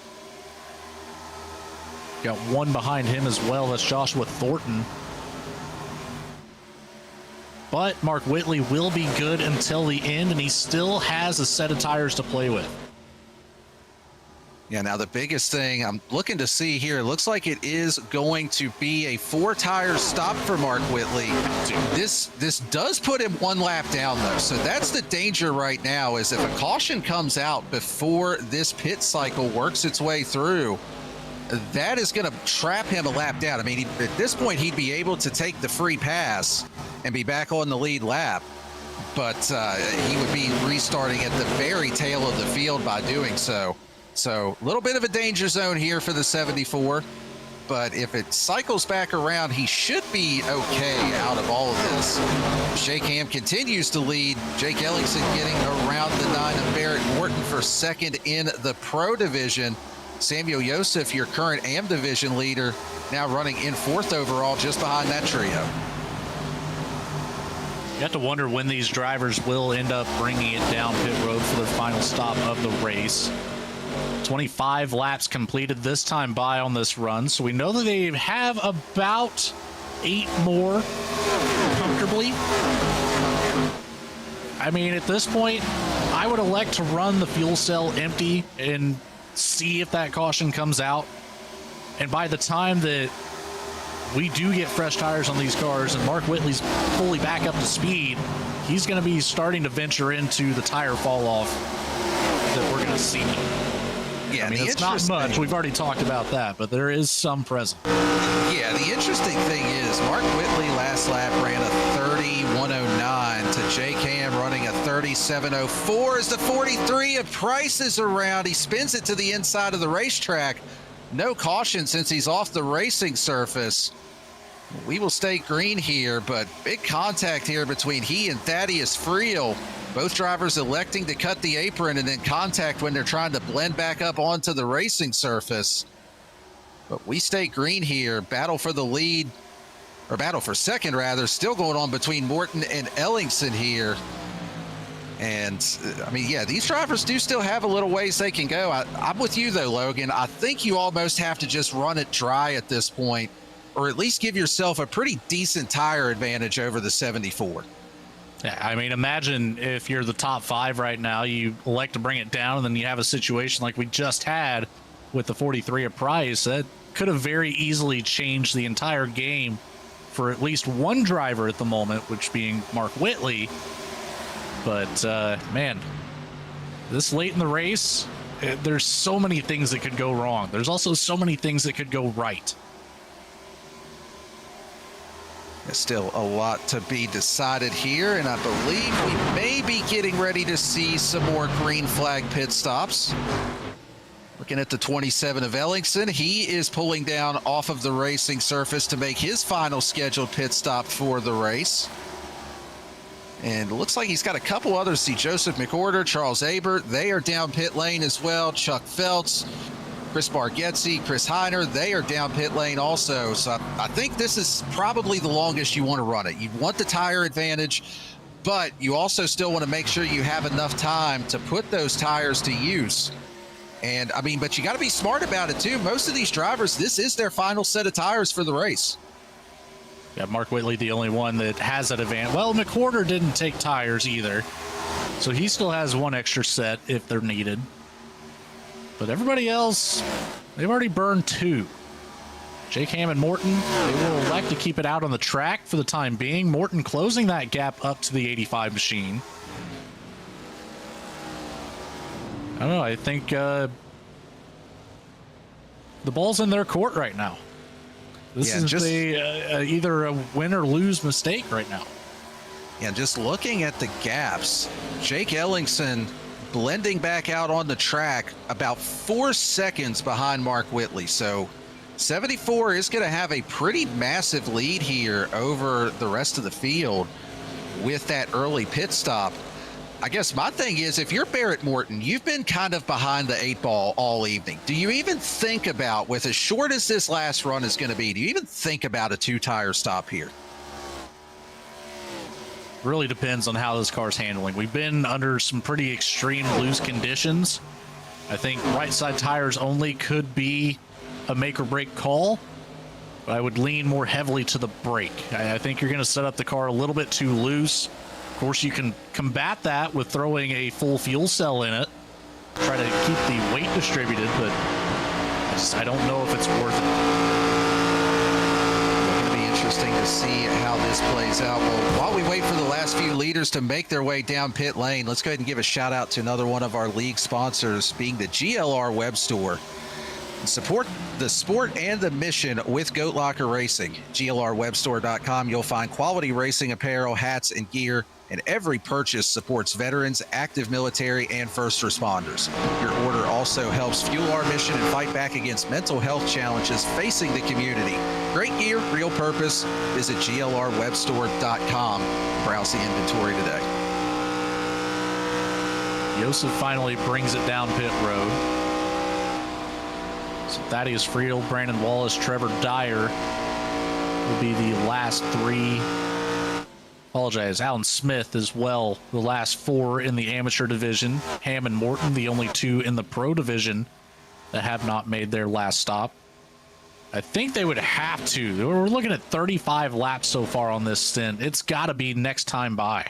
Got one behind him as well. That's Joshua Thornton. But Mark Whitley will be good until the end, and he still has a set of tires to play with. Yeah, now the biggest thing I'm looking to see here, it looks like it is going to be a 4-tire stop for Mark Whitley. This does put him 1 lap down, though. So that's the danger right now, is if a caution comes out before this pit cycle works its way through, that is going to trap him a lap down. I mean, at this point, he'd be able to take the free pass and be back on the lead lap. But he would be restarting at the very tail of the field by doing so. So a little bit of a danger zone here for the 74, but if it cycles back around, he should be okay out of all of this. Shake Ham continues to lead. Jake Ellingson getting around the 9 of Barrett Morton for second in the Pro Division. Samuel Yosef, your current AM Division leader, now running in 4th overall, just behind that trio. You have to wonder when these drivers will end up bringing it down pit road for their final stop of the race. 25 laps completed this time by on this run, so we know that they have about 8 more comfortably. I mean, at this point, I would elect to run the fuel cell empty and see if that caution comes out. And by the time that we do get fresh tires on these cars and Mark Whitley's fully back up to speed, he's going to be starting to venture into the tire fall off that we're going to see. Yeah, I mean, it's not much. We've already talked about that, but there is some present. Yeah, the interesting thing is Mark Whitley last lap ran a 30.109 to Jake Ham running a 37.04 as the 43 of Price is around. He spins it to the inside of the racetrack. No caution since he's off the racing surface. We will stay green here, but big contact here between he and Thaddeus Friel. Both drivers electing to cut the apron and then contact when they're trying to blend back up onto the racing surface. But we stay green here. Battle for the lead, or battle for second rather, still going on between Morton and Ellingson here. And I mean, yeah, these drivers do still have a little ways they can go. I'm with you though, Logan. I think you almost have to just run it dry at this point, or at least give yourself a pretty decent tire advantage over the 74. Yeah, I mean, imagine if you're the top 5 right now, you elect to bring it down, and then you have a situation like we just had with the 43 of Price. That could have very easily changed the entire game for at least one driver at the moment, which being Mark Whitley. But, man, this late in the race, there's so many things that could go wrong. There's also so many things that could go right. Still a lot to be decided here, and I believe we may be getting ready to see some more green flag pit stops. Looking at the 27 of Ellingson, he is pulling down off of the racing surface to make his final scheduled pit stop for the race. And it looks like he's got a couple others. See Joseph McOrder, Charles Abert, they are down pit lane as well. Chuck Feltz, Chris Bargetzi, Chris Heiner, they are down pit lane also. So I think this is probably the longest you want to run it. You want the tire advantage, but you also still want to make sure you have enough time to put those tires to use. And I mean, but you got to be smart about it too. Most of these drivers, this is their final set of tires for the race. Yeah, Mark Whitley, the only one that has that advantage. Well, McWhorter didn't take tires either, so he still has one extra set if they're needed. But everybody else, they've already burned 2. Jake Ham and Morton, they will elect to keep it out on the track for the time being. Morton closing that gap up to the 85 machine. I don't know, I think the ball's in their court right now. This is either a win or lose mistake right now. Yeah, just looking at the gaps, Jake Ellingson blending back out on the track about 4 seconds behind Mark Whitley. So 74 is going to have a pretty massive lead here over the rest of the field with that early pit stop. I guess my thing is, if you're Barrett Morton, you've been kind of behind the 8 ball all evening. Do you even think about, with as short as this last run is going to be, do you even think about a 2-tire stop here? Really depends on how this car's handling. We've been under some pretty extreme loose conditions. I think right side tires only could be a make or break call, but I would lean more heavily to the brake. I think you're going to set up the car a little bit too loose. Of course, you can combat that with throwing a full fuel cell in it, try to keep the weight distributed, but I don't know if it's worth it. Going to be interesting to see how this plays out. Well, while we wait for the last few leaders to make their way down pit lane, let's go ahead and give a shout out to another one of our league sponsors, being the GLR web store. Support the sport and the mission with Goat Locker Racing. GLRwebstore.com. You'll find quality racing apparel, hats, and gear, and every purchase supports veterans, active military, and first responders. Your order also helps fuel our mission and fight back against mental health challenges facing the community. Great gear, real purpose. Visit GLRwebstore.com. Browse the inventory today. Joseph finally brings it down pit road. So Thaddeus Friedel, Brandon Wallace, Trevor Dyer will be the last three. Apologize, Alan Smith as well, the last four in the amateur division. Ham and Morton, the only two in the pro division that have not made their last stop. I think they would have to. We're looking at 35 laps so far on this stint. It's got to be next time by.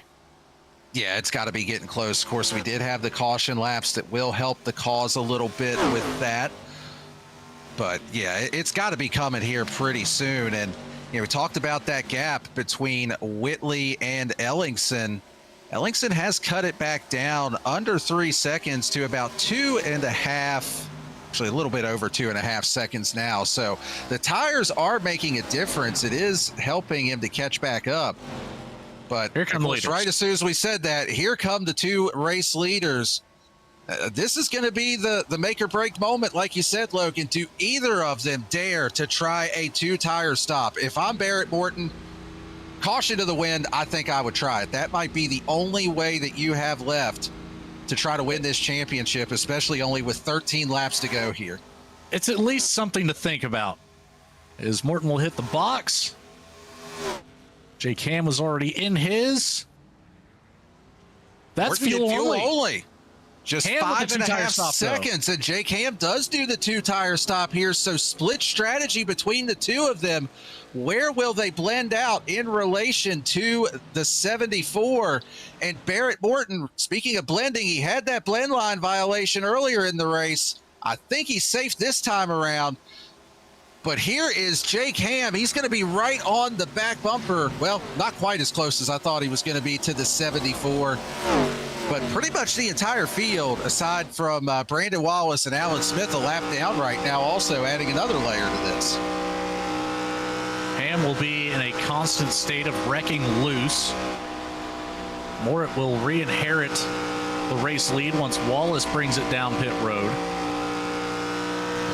Yeah, it's got to be getting close. Of course, we did have the caution laps that will help the cause a little bit with that. But yeah, it's got to be coming here pretty soon. And we talked about that gap between Whitley and Ellingson. Ellingson has cut it back down under 3 seconds to about 2.5, actually a little bit over 2.5 seconds now. So the tires are making a difference. It is helping him to catch back up. But here come the leaders. Right as soon as we said that, here come the two race leaders. This is going to be the make or break moment, like you said, Logan. Do either of them dare to try a two-tire stop? If I'm Barrett Morton, caution to the wind, I think I would try it. That might be the only way that you have left to try to win this championship, especially only with 13 laps to go here. It's at least something to think about. As Morton will hit the box. Jake Ham was already in his. That's fuel only. Just Ham 5.5 seconds, and Jake Ham does do the two-tire stop here, so split strategy between the two of them. Where will they blend out in relation to the 74? And Barrett Morton, speaking of blending, he had that blend line violation earlier in the race. I think he's safe this time around. But here is Jake Ham. He's going to be right on the back bumper. Well, not quite as close as I thought he was going to be to the 74. But pretty much the entire field, aside from Brandon Wallace and Alan Smith, a lap down right now, also adding another layer to this. Ham will be in a constant state of wrecking loose. Morit will re-inherit the race lead once Wallace brings it down pit road.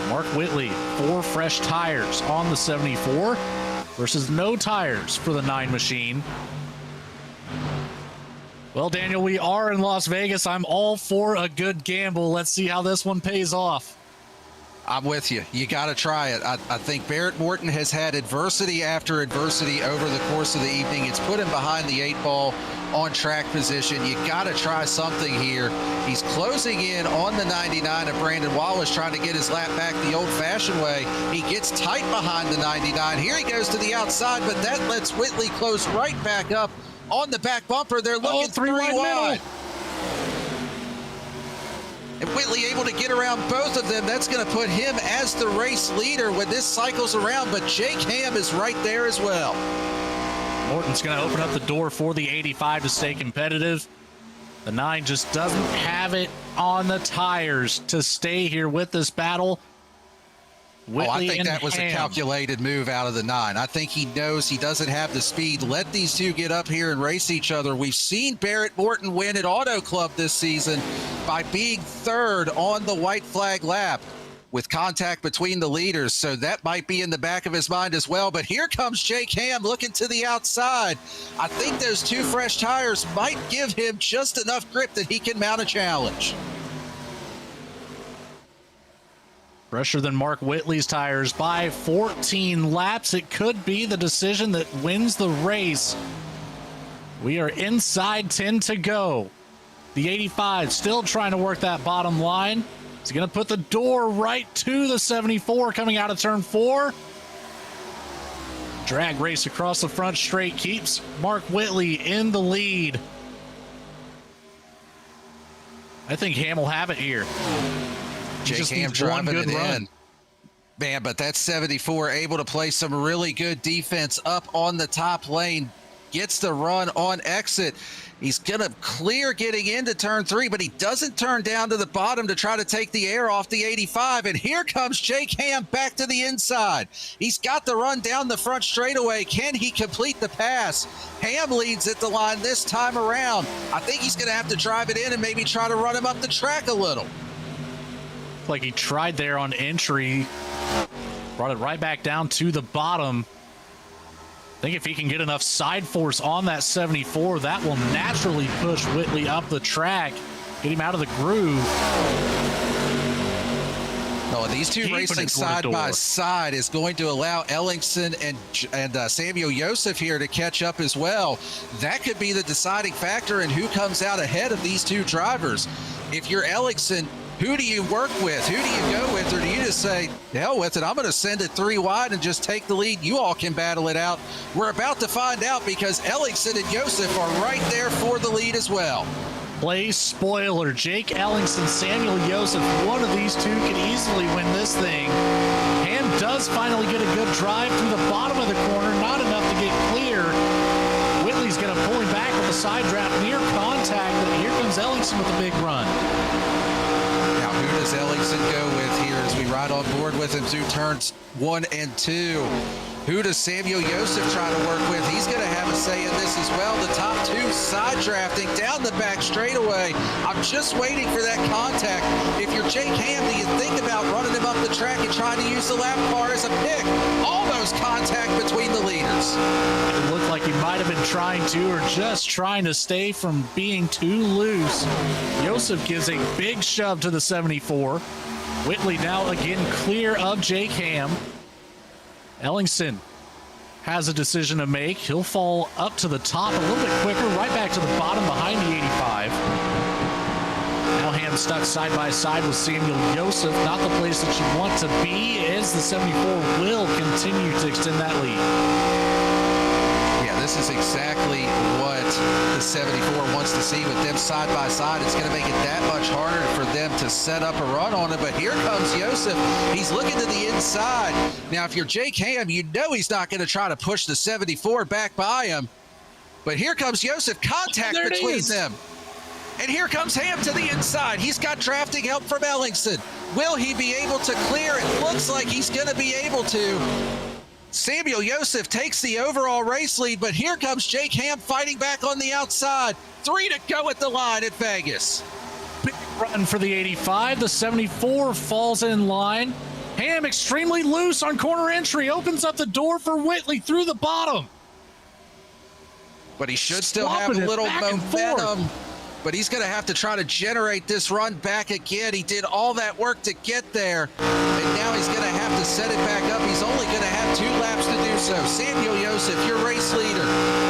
Mark Whitley, 4 fresh tires on the 74 versus no tires for the 9 machine. Well, Daniel, we are in Las Vegas. I'm all for a good gamble. Let's see how this one pays off. I'm with you. You got to try it. I think Barrett Morton has had adversity after adversity over the course of the evening. It's put him behind the 8 ball on track position. You got to try something here. He's closing in on the 99 of Brandon Wallace, trying to get his lap back the old-fashioned way. He gets tight behind the 99. Here he goes to the outside, but that lets Whitley close right back up on the back bumper. They're looking 3 wide. And Whitley able to get around both of them. That's going to put him as the race leader when this cycles around, but Jake Ham is right there as well. Morton's going to open up the door for the 85 to stay competitive. The 9 just doesn't have it on the tires to stay here with this battle. I think that was a calculated move out of the 9. I think he knows he doesn't have the speed. Let these two get up here and race each other. We've seen Barrett Morton win at Auto Club this season by being 3rd on the white flag lap with contact between the leaders. So that might be in the back of his mind as well. But here comes Jake Ham looking to the outside. I think those 2 fresh tires might give him just enough grip that he can mount a challenge. Fresher than Mark Whitley's tires by 14 laps. It could be the decision that wins the race. We are inside 10 to go. The 85 still trying to work that bottom line. He's going to put the door right to the 74 coming out of turn 4. Drag race across the front straight keeps Mark Whitley in the lead. I think Ham will have it here. Jake Ham driving it in. Man, but that 74 able to play some really good defense up on the top lane. Gets the run on exit. He's going to clear getting into turn 3, but he doesn't turn down to the bottom to try to take the air off the 85. And here comes Jake Ham back to the inside. He's got the run down the front straightaway. Can he complete the pass? Ham leads at the line this time around. I think he's going to have to drive it in and maybe try to run him up the track a little. Like he tried there on entry. Brought it right back down to the bottom. I think if he can get enough side force on that 74, that will naturally push Whitley up the track, get him out of the groove. Oh, these two racing side by side is going to allow Ellingson and Samuel Joseph here to catch up as well. That could be the deciding factor in who comes out ahead of these two drivers. If you're Ellingson, who do you work with? Who do you go with? Or do you just say, the hell with it, I'm going to send it 3 wide and just take the lead. You all can battle it out. We're about to find out because Ellingson and Joseph are right there for the lead as well. Play spoiler. Jake Ellingson, Samuel Joseph, one of these two can easily win this thing. Ham does finally get a good drive through the bottom of the corner, not enough to get clear. Whitley's going to pull him back with a side draft near contact, but here comes Ellingson with a big run. Who does Ellingson go with here as we ride on board with him through turns 1 and 2? Who does Samuel Joseph try to work with? He's going to have a say in this as well. The top 2 side drafting down the back straightaway. I'm just waiting for that contact. If you're Jake Ham, do you think about running him up the track and trying to use the lap car as a pick? Almost contact between the leaders. It looked like he might have been trying to, or just trying to stay from being too loose. Joseph gives a big shove to the 74. Whitley now again clear of Jake Ham. Ellingson has a decision to make. He'll fall up to the top a little bit quicker, right back to the bottom behind the 85. Now Ham stuck side by side with Samuel Joseph. Not the place that you want to be, as the 74 will continue to extend that lead. Yeah, this is exactly what the 74 wants to see with them side by side. It's going to make it that much harder for them to set up a run on it. But here comes Joseph. He's looking to the inside. Now, if you're Jake Ham, you know he's not going to try to push the 74 back by him. But here comes Joseph. Contact between them. And here comes Ham to the inside. He's got drafting help from Ellingson. Will he be able to clear? It looks like he's going to be able to. Samuel Joseph takes the overall race lead, but here comes Jake Ham fighting back on the outside. 3 to go at the line at Vegas. Big run for the 85. The 74 falls in line. Ham extremely loose on corner entry. Opens up the door for Whitley through the bottom. But he should still have a little momentum. But he's going to have to try to generate this run back again. He did all that work to get there, and now he's going to have to set it back up. He's only going to have 2 laps to do so. Samuel Joseph, your race leader,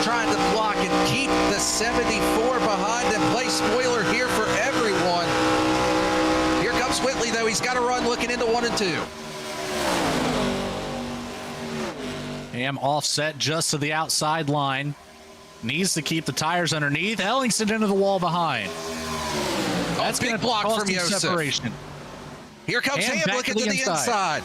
trying to block and keep the 74 behind and play spoiler here for everyone. Here comes Whitley, though. He's got a run looking into 1 and 2. Ham offset just to the outside line. Needs to keep the tires underneath. Ellingson into the wall behind. That's big block from Joseph. Separation. Here comes Ham looking to the inside.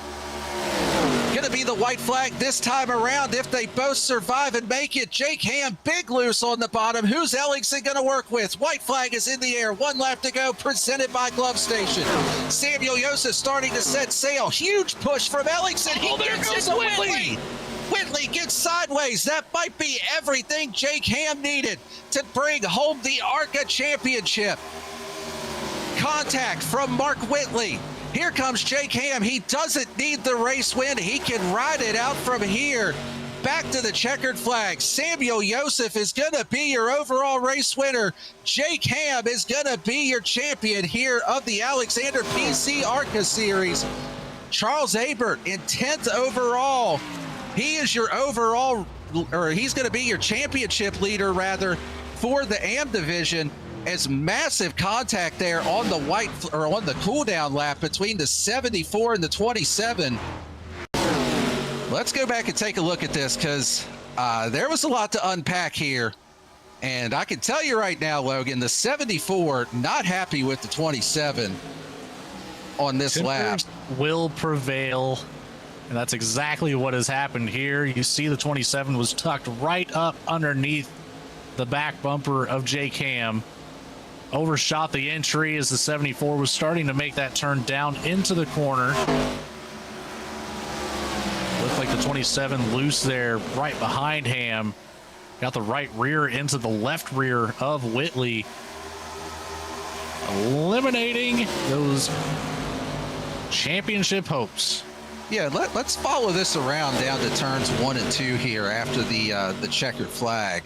Going to be the white flag this time around if they both survive and make it. Jake Ham, big loose on the bottom. Who's Ellingson going to work with? White flag is in the air. 1 lap to go, presented by Glove Station. Samuel Joseph starting to set sail. Huge push from Ellingson. He gets it, Whitley. Whitley gets sideways. That might be everything Jake Ham needed to bring home the ARCA championship. Contact from Mark Whitley. Here comes Jake Ham. He doesn't need the race win. He can ride it out from here. Back to the checkered flag. Samuel Joseph is going to be your overall race winner. Jake Ham is going to be your champion here of the Alexander PC ARCA Series. Charles Abert in 10th overall. He is your overall, or he's going to be your championship leader, rather, for the AM division. as massive contact there on the on the cool down lap between the 74 and the 27. Let's go back and take a look at this, because there was a lot to unpack here. And I can tell you right now, Logan, the 74 not happy with the 27 on this lap. Will prevail, and that's exactly what has happened here. You see the 27 was tucked right up underneath the back bumper of Jake Ham. Overshot the entry as the 74 was starting to make that turn down into the corner. Looked like the 27 loose there right behind Ham. Got the right rear into the left rear of Whitley, eliminating those championship hopes. Yeah, let's follow this around down to turns 1 and 2 here after the checkered flag,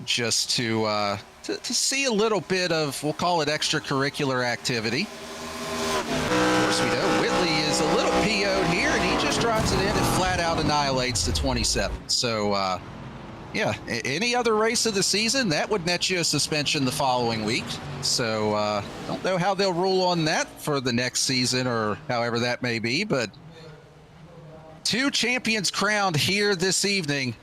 just to see a little bit of, we'll call it extracurricular activity. Of course, we know Whitley is a little PO'd here, and he just drops it in and flat out annihilates the 27. So, yeah, any other race of the season, that would net you a suspension the following week. So, don't know how they'll rule on that for the next season or however that may be, but 2 champions crowned here this evening.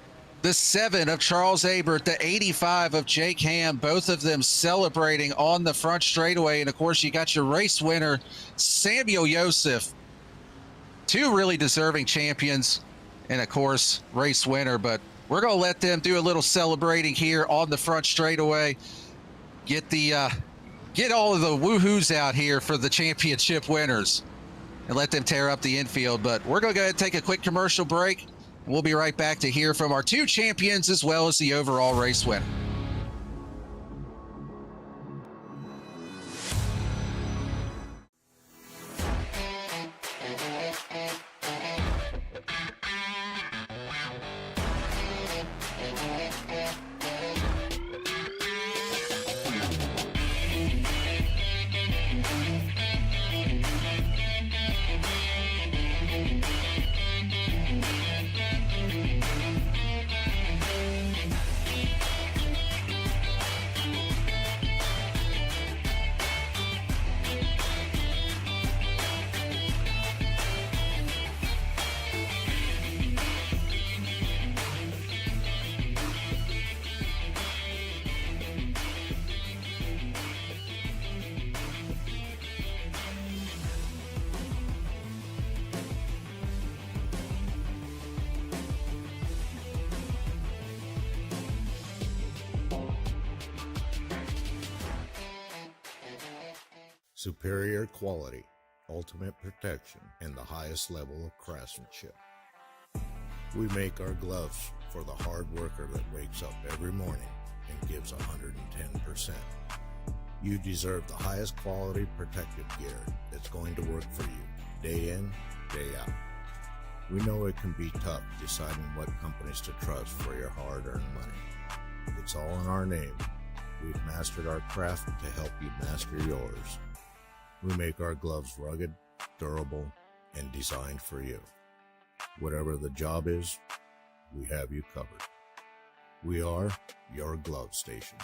The 7 of Charles Abert, the 85 of Jake Ham, both of them celebrating on the front straightaway. And of course, you got your race winner, Samuel Joseph. 2 really deserving champions, and of course, race winner. But we're going to let them do a little celebrating here on the front straightaway. Get all of the woohoos out here for the championship winners and let them tear up the infield. But we're going to go ahead and take a quick commercial break. We'll be right back to hear from our 2 champions as well as the overall race winner. Superior quality, ultimate protection, and the highest level of craftsmanship. We make our gloves for the hard worker that wakes up every morning and gives 110%. You deserve the highest quality protective gear that's going to work for you, day in, day out. We know it can be tough deciding what companies to trust for your hard-earned money. It's all in our name. We've mastered our craft to help you master yours. We make our gloves rugged, durable, and designed for you. Whatever the job is, we have you covered. We are your glove station.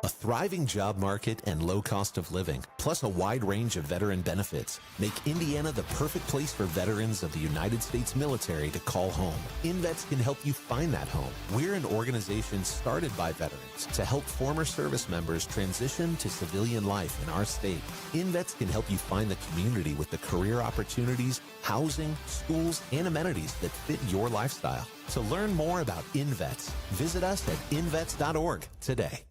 A thriving job market and low cost of living, plus a wide range of veteran benefits, make Indiana the perfect place for veterans of the United States military to call home. InVets can help you find that home. We're an organization started by veterans to help former service members transition to civilian life in our state. InVets can help you find the community with the career opportunities, housing, schools, and amenities that fit your lifestyle. To learn more about InVets, visit us at invets.org today.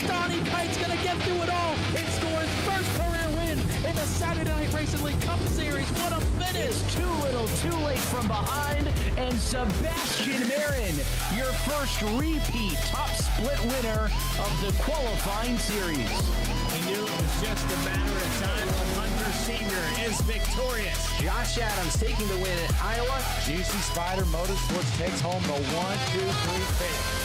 Donnie Kite's gonna get through it all and score his first career win in the Saturday Night Racing League Cup Series. What a finish! Too little, too late from behind, and Sebastian Marin, your first repeat top split winner of the qualifying series. He knew it was just a matter of time when Hunter Sr. is victorious. Josh Adams taking the win at Iowa. GC Spider Motorsports takes home the 1-2-3 finish.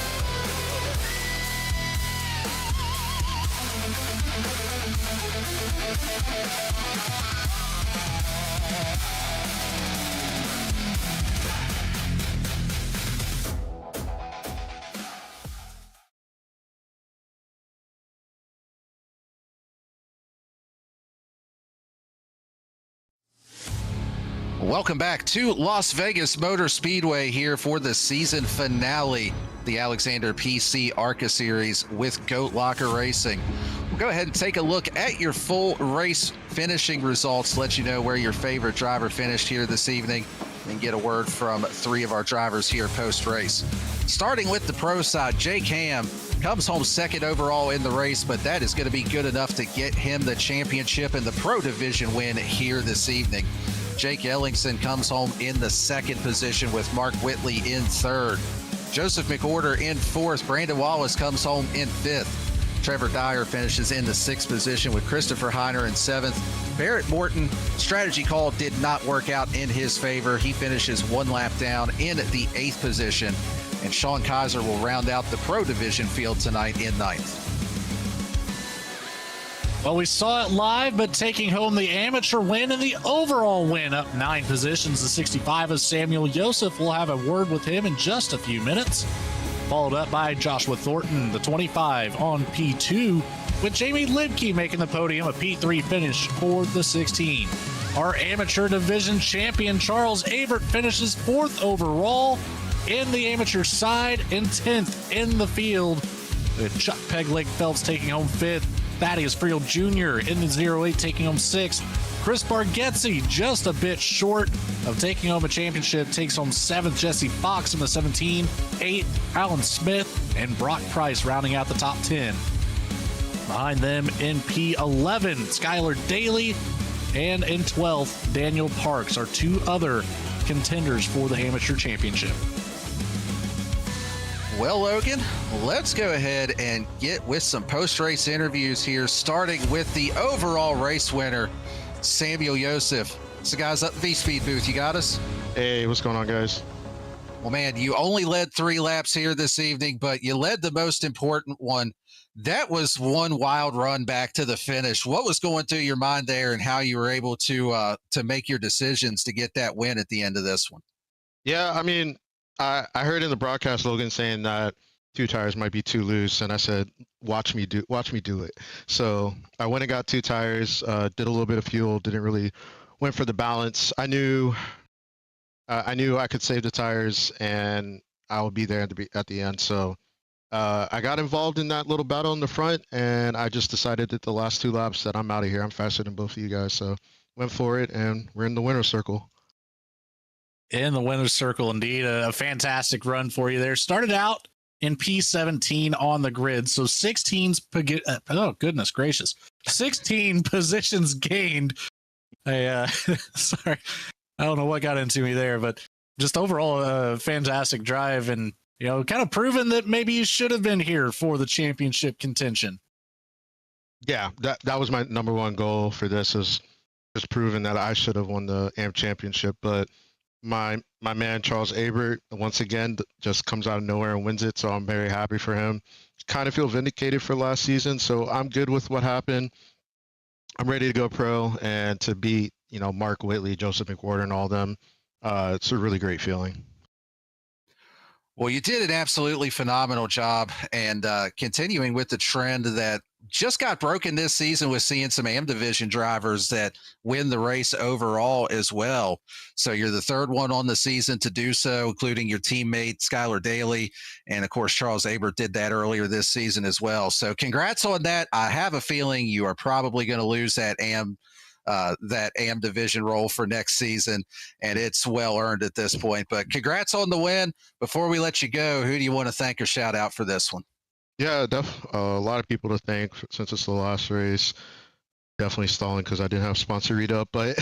Welcome back to Las Vegas Motor Speedway here for the season finale, the Alexander PC ARCA Series with Goat Locker Racing. We'll go ahead and take a look at your full race finishing results, let you know where your favorite driver finished here this evening, and get a word from 3 of our drivers here post-race. Starting with the pro side, Jake Ham comes home second overall in the race, but that is going to be good enough to get him the championship and the pro division win here this evening. Jake Ellingson comes home in the second position with Mark Whitley in third. Joseph McWhorter in fourth. Brandon Wallace comes home in fifth. Trevor Dyer finishes in the sixth position with Christopher Heiner in seventh. Barrett Morton, strategy call did not work out in his favor. He finishes 1 lap down in the eighth position. And Sean Kaiser will round out the pro division field tonight in ninth. Well, we saw it live, but taking home the amateur win and the overall win up 9 positions. The 65 of Samuel Joseph. We'll have a word with him in just a few minutes. Followed up by Joshua Thornton, the 25 on P2, with Jamie Libke making the podium, a P3 finish for the 16. Our amateur division champion, Charles Abert, finishes 4th overall in the amateur side and 10th in the field, with Chuck Pegleg Phelps taking home 5th. Thaddeus Friel Jr. in the 08 taking home 6th. Chris Bargetzi just a bit short of taking home a championship, takes home 7th. Jesse Fox in the 17, 8th. Alan Smith and Brock Price rounding out the top 10. Behind them in P11, Skylar Daly, and in 12th, Daniel Parks are 2 other contenders for the amateur championship. Well, Logan, let's go ahead and get with some post-race interviews here, starting with the overall race winner, Samuel Joseph. So, guys, up V-Speed booth, you got us? Hey, what's going on, guys? Well, man, you only led 3 laps here this evening, but you led the most important one. That was one wild run back to the finish. What was going through your mind there, and how you were able to make your decisions to get that win at the end of this one? Yeah, I mean, I heard in the broadcast Logan saying that 2 tires might be too loose, and I said, watch me do it. So I went and got 2 tires, did a little bit of fuel, didn't really went for the balance. I knew I could save the tires and I would be there at the end. So I got involved in that little battle in the front, and I just decided at the last 2 laps that I'm out of here. I'm faster than both of you guys. So went for it, and we're in the winner's circle. In the winner's circle, indeed. A fantastic run for you there. Started out in P17 on the grid. So 16's, oh, goodness gracious. 16 positions gained. Sorry. I don't know what got into me there, but just overall a fantastic drive, and, you know, kind of proven that maybe you should have been here for the championship contention. Yeah, that was my number 1 goal for this, is just proving that I should have won the AMP championship, but my man Charles Abert once again just comes out of nowhere and wins it, so I'm very happy for him. Kind of feel vindicated for last season, so I'm good with what happened. I'm ready to go pro and to beat, you know, Mark Whitley, Joseph McWhorter, and all them. It's a really great feeling. Well, you did an absolutely phenomenal job, and continuing with the trend that just got broken this season with seeing some AM division drivers that win the race overall as well. So you're the 3rd one on the season to do so, including your teammate Skylar Daly, and of course Charles Abert did that earlier this season as well. So congrats on that. I have a feeling you are probably going to lose that AM division role for next season, and it's well earned at this point. But congrats on the win. Before we let you go, who do you want to thank or shout out for this one? Yeah, a lot of people to thank since it's the last race. definitely stalling because I didn't have sponsor read up. But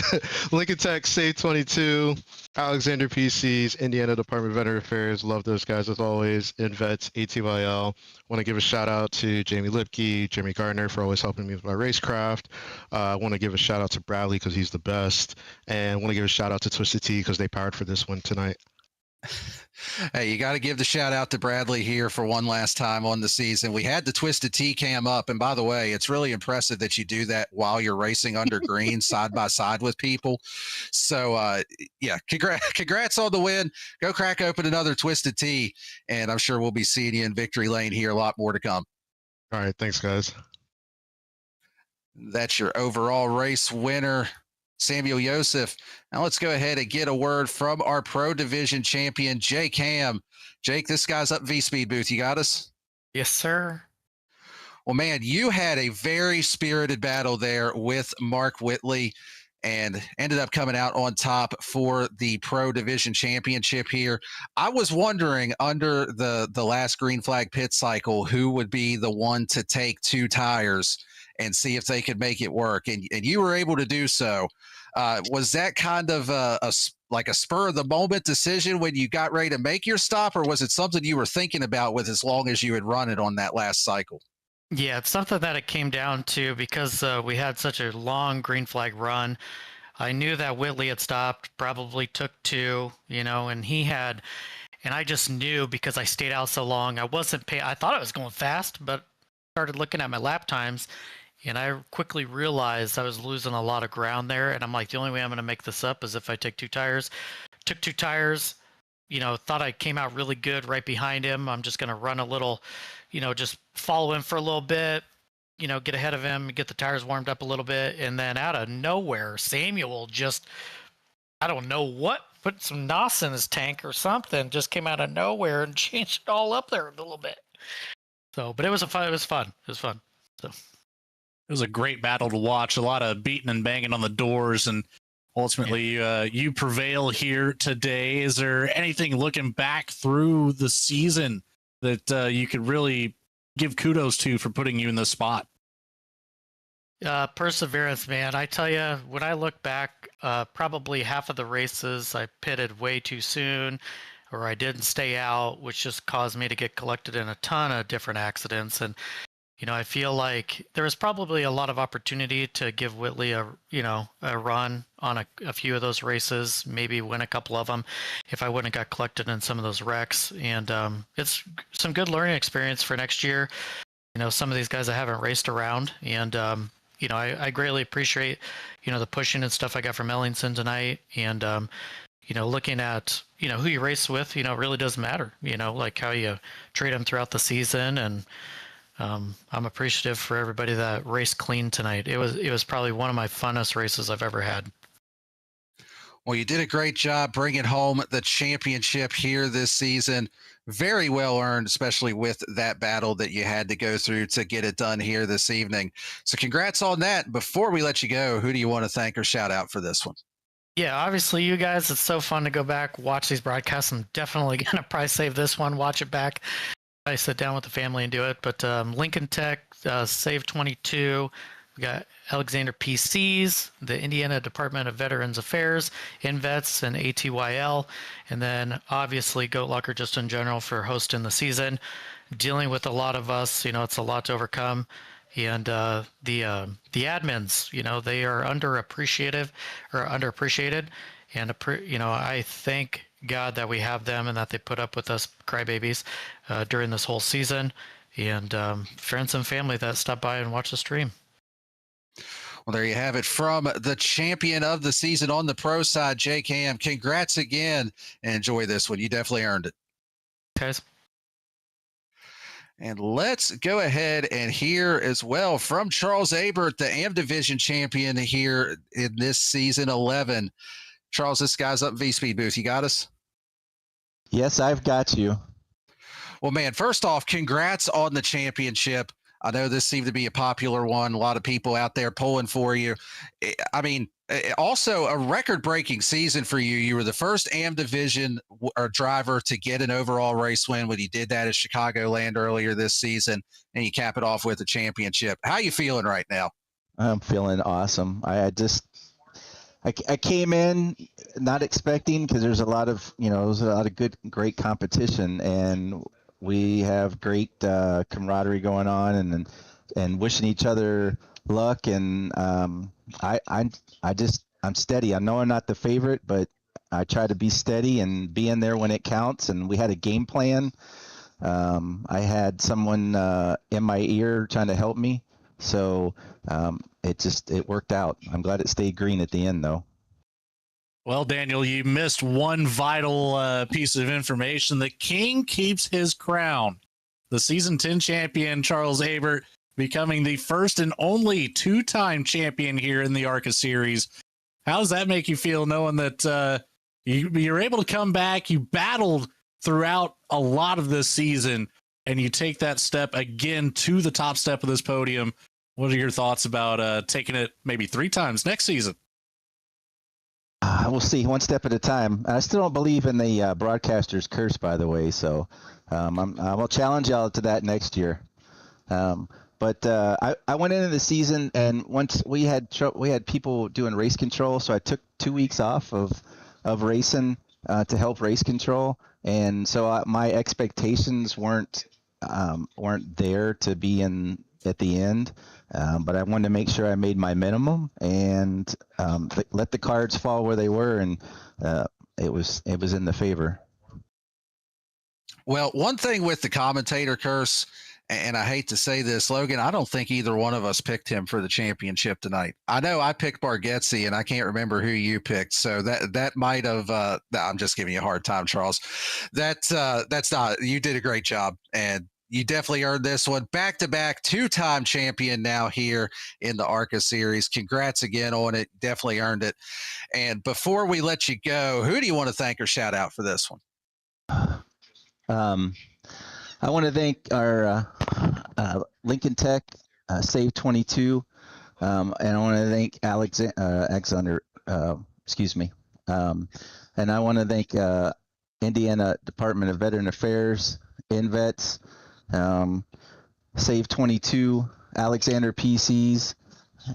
Lincoln Tech, Save 22, Alexander PCs, Indiana Department of Veteran Affairs. Love those guys as always. InVets, ATYL. Want to give a shout out to Jamie Lipke, Jeremy Gardner for always helping me with my racecraft. I want to give a shout out to Bradley because he's the best. And want to give a shout out to Twisted Tea because they powered for this one tonight. Hey, you got to give the shout out to Bradley here for one last time on the season. We had the Twisted T cam up. And by the way, it's really impressive that you do that while you're racing under green side by side with people. So, yeah, congrats on the win. Go crack open another Twisted T. And I'm sure we'll be seeing you in victory lane here. A lot more to come. All right. Thanks, guys. That's your overall race winner, Samuel Yosef. Now let's go ahead and get a word from our Pro Division champion, Jake Ham. Jake, this guy's up V-Speed booth. You got us? Yes, sir. Well, man, you had a very spirited battle there with Mark Whitley and ended up coming out on top for the Pro Division championship here. I was wondering under the last green flag pit cycle, who would be the one to take two tires and see if they could make it work. And you were able to do so. Was that kind of like a spur of the moment decision when you got ready to make your stop, or was it something you were thinking about with as long as you had run it on that last cycle? Yeah, it's something that it came down to because we had such a long green flag run. I knew that Whitley had stopped, probably took two, and he had, and I just knew because I stayed out so long. I thought I was going fast, but started looking at my lap times. And I quickly realized I was losing a lot of ground there. And I'm like, the only way I'm going to make this up is if I take two tires. Took two tires, thought I came out really good right behind him. I'm just going to run a little, just follow him for a little bit, get ahead of him, get the tires warmed up a little bit. And then out of nowhere, Samuel just, I don't know what, put some NOS in his tank or something, just came out of nowhere and changed it all up there a little bit. So, but it was fun. So. It was a great battle to watch. A lot of beating and banging on the doors, and ultimately you prevail here today. Is there anything looking back through the season that you could really give kudos to for putting you in this spot? Perseverance, man. I tell you, when I look back, probably half of the races I pitted way too soon, or I didn't stay out, which just caused me to get collected in a ton of different accidents. And I feel like there was probably a lot of opportunity to give Whitley a run on a few of those races, maybe win a couple of them if I wouldn't have got collected in some of those wrecks. And it's some good learning experience for next year. Some of these guys I haven't raced around, and I greatly appreciate the pushing and stuff I got from Ellingson tonight. And looking at who you race with, really does matter. Like how you treat them throughout the season. And I'm appreciative for everybody that raced clean tonight. It was probably one of my funnest races I've ever had. Well, you did a great job bringing home the championship here this season. Very well earned, especially with that battle that you had to go through to get it done here this evening. So congrats on that. Before we let you go, who do you want to thank or shout out for this one? Yeah, obviously you guys, it's so fun to go back, watch these broadcasts. I'm definitely going to probably save this one, watch it back. I sit down with the family and do it. But Lincoln Tech, Save 22, we got Alexander PCs, the Indiana Department of Veterans Affairs, InVets, and ATYL. And then obviously Goat Locker just in general for hosting the season. Dealing with a lot of us, it's a lot to overcome. And the admins, they are underappreciated. And I thank God that we have them and that they put up with us crybabies during this whole season, and friends and family that stop by and watch the stream. Well, there you have it from the champion of the season on the pro side, Jake Ham. Congrats again and enjoy this one. You definitely earned it. Guys. And let's go ahead and hear as well from Charles Abert, the AM Division champion here in this season 11. Charles, this guy's up V-Speed booth. You got us? Yes, I've got you. Well, man, first off, congrats on the championship. I know this seemed to be a popular one. A lot of people out there pulling for you. I mean, also a record-breaking season for you. You were the first AM Division driver to get an overall race win when you did that at Chicagoland earlier this season, and you cap it off with a championship. How you feeling right now? I'm feeling awesome. I came in not expecting, because there's a lot of great competition, and we have great camaraderie going on, and wishing each other luck. And I'm steady. I know I'm not the favorite, but I try to be steady and be in there when it counts. And we had a game plan. I had someone in my ear trying to help me. So it worked out. I'm glad it stayed green at the end, though. Well, Daniel, you missed one vital piece of information. The king keeps his crown. The season 10 champion, Charles Abert, becoming the first and only two-time champion here in the ARCA series. How does that make you feel, knowing that you're able to come back, you battled throughout a lot of this season, and you take that step again to the top step of this podium? What are your thoughts about taking it maybe 3 times next season? We'll see, one step at a time. I still don't believe in the broadcaster's curse, by the way, so I will challenge y'all to that next year. But I went into the season, and once we had people doing race control, so I took 2 weeks off of racing to help race control, and so my expectations weren't there to be in at the end, but I wanted to make sure I made my minimum and let the cards fall where they were, and it was in the favor. Well, one thing with the commentator curse, and I hate to say this, Logan, I don't think either one of us picked him for the championship tonight. I know I picked Bargetzi, and I can't remember who you picked, so that might have. I'm just giving you a hard time, Charles. That's not. You did a great job, and you definitely earned this one. Back-to-back, 2-time champion now here in the ARCA series. Congrats again on it. Definitely earned it. And before we let you go, who do you want to thank or shout out for this one? I want to thank our Lincoln Tech Save 22, and I want to thank Alexander. And I want to thank Indiana Department of Veteran Affairs, INVETS, Save 22, Alexander PCs.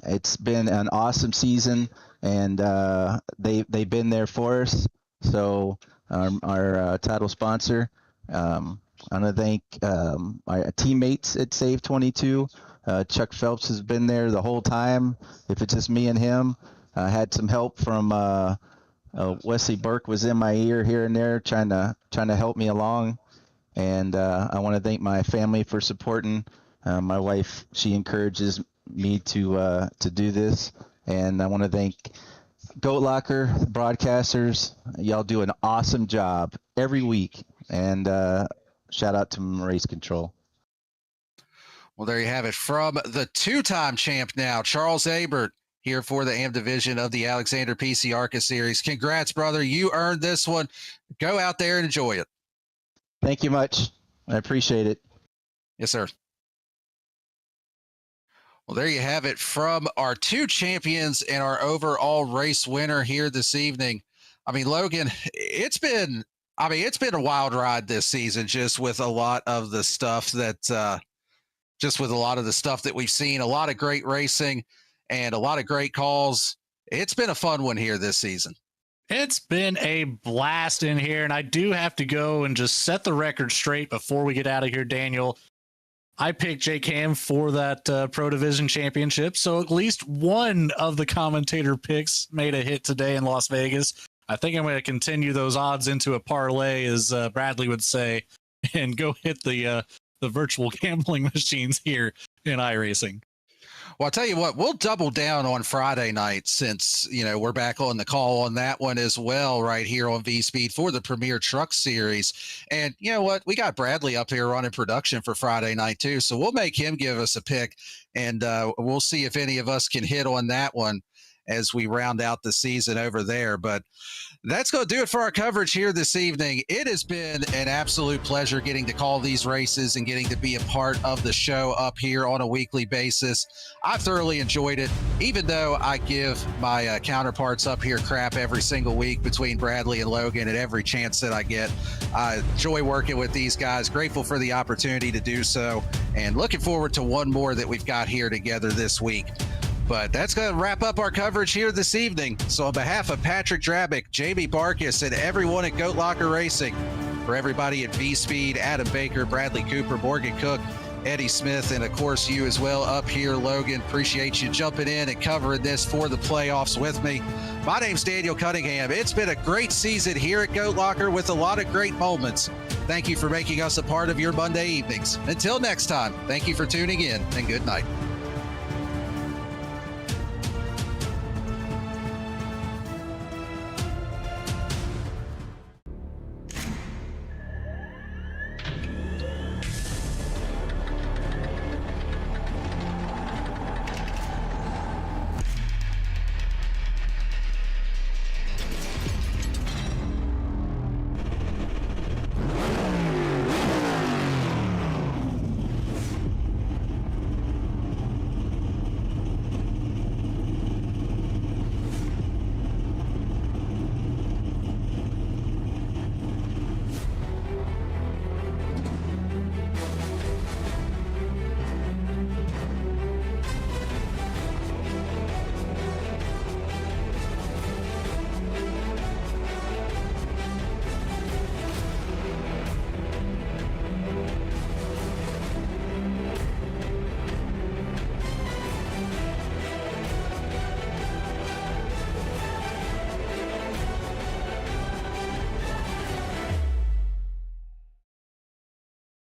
It's been an awesome season, and they've been there for us. So our title sponsor. I want to thank my teammates at Save 22. Chuck Phelps has been there the whole time. If it's just me and him, I had some help from Wesley Burke was in my ear here and there, trying to help me along. And I want to thank my family for supporting. My wife, she encourages me to do this, and I want to thank Goat Locker, broadcasters. Y'all do an awesome job every week, and shout out to Race Control. Well, there you have it from the 2-time champ now, Charles Abert, here for the AM division of the Alexander PC ARCA series. Congrats, brother. You earned this one. Go out there and enjoy it. Thank you much. I appreciate it. Yes, sir. Well, there you have it from our 2 champions and our overall race winner here this evening. I mean, Logan, it's been a wild ride this season, just with a lot of the stuff that we've seen, a lot of great racing and a lot of great calls. It's been a fun one here this season. It's been a blast in here, and I do have to go and just set the record straight before we get out of here, Daniel. I picked Jake Ham for that Pro Division Championship, so at least one of the commentator picks made a hit today in Las Vegas. I think I'm going to continue those odds into a parlay, as Bradley would say, and go hit the virtual gambling machines here in iRacing. Well, I'll tell you what, we'll double down on Friday night, since, we're back on the call on that one as well, right here on V-Speed for the Premier Truck Series. And you know what? We got Bradley up here running production for Friday night too. So we'll make him give us a pick, and we'll see if any of us can hit on that one as we round out the season over there. But that's going to do it for our coverage here this evening. It has been an absolute pleasure getting to call these races and getting to be a part of the show up here on a weekly basis. I thoroughly enjoyed it, even though I give my counterparts up here crap every single week between Bradley and Logan at every chance that I get. I enjoy working with these guys, grateful for the opportunity to do so, and looking forward to one more that we've got here together this week. But that's going to wrap up our coverage here this evening. So on behalf of Patrick Drabick, Jamie Barkis, and everyone at Goat Locker Racing, for everybody at V-Speed, Adam Baker, Bradley Cooper, Morgan Cook, Eddie Smith, and of course you as well up here, Logan. Appreciate you jumping in and covering this for the playoffs with me. My name's Daniel Cunningham. It's been a great season here at Goat Locker with a lot of great moments. Thank you for making us a part of your Monday evenings. Until next time, thank you for tuning in and good night.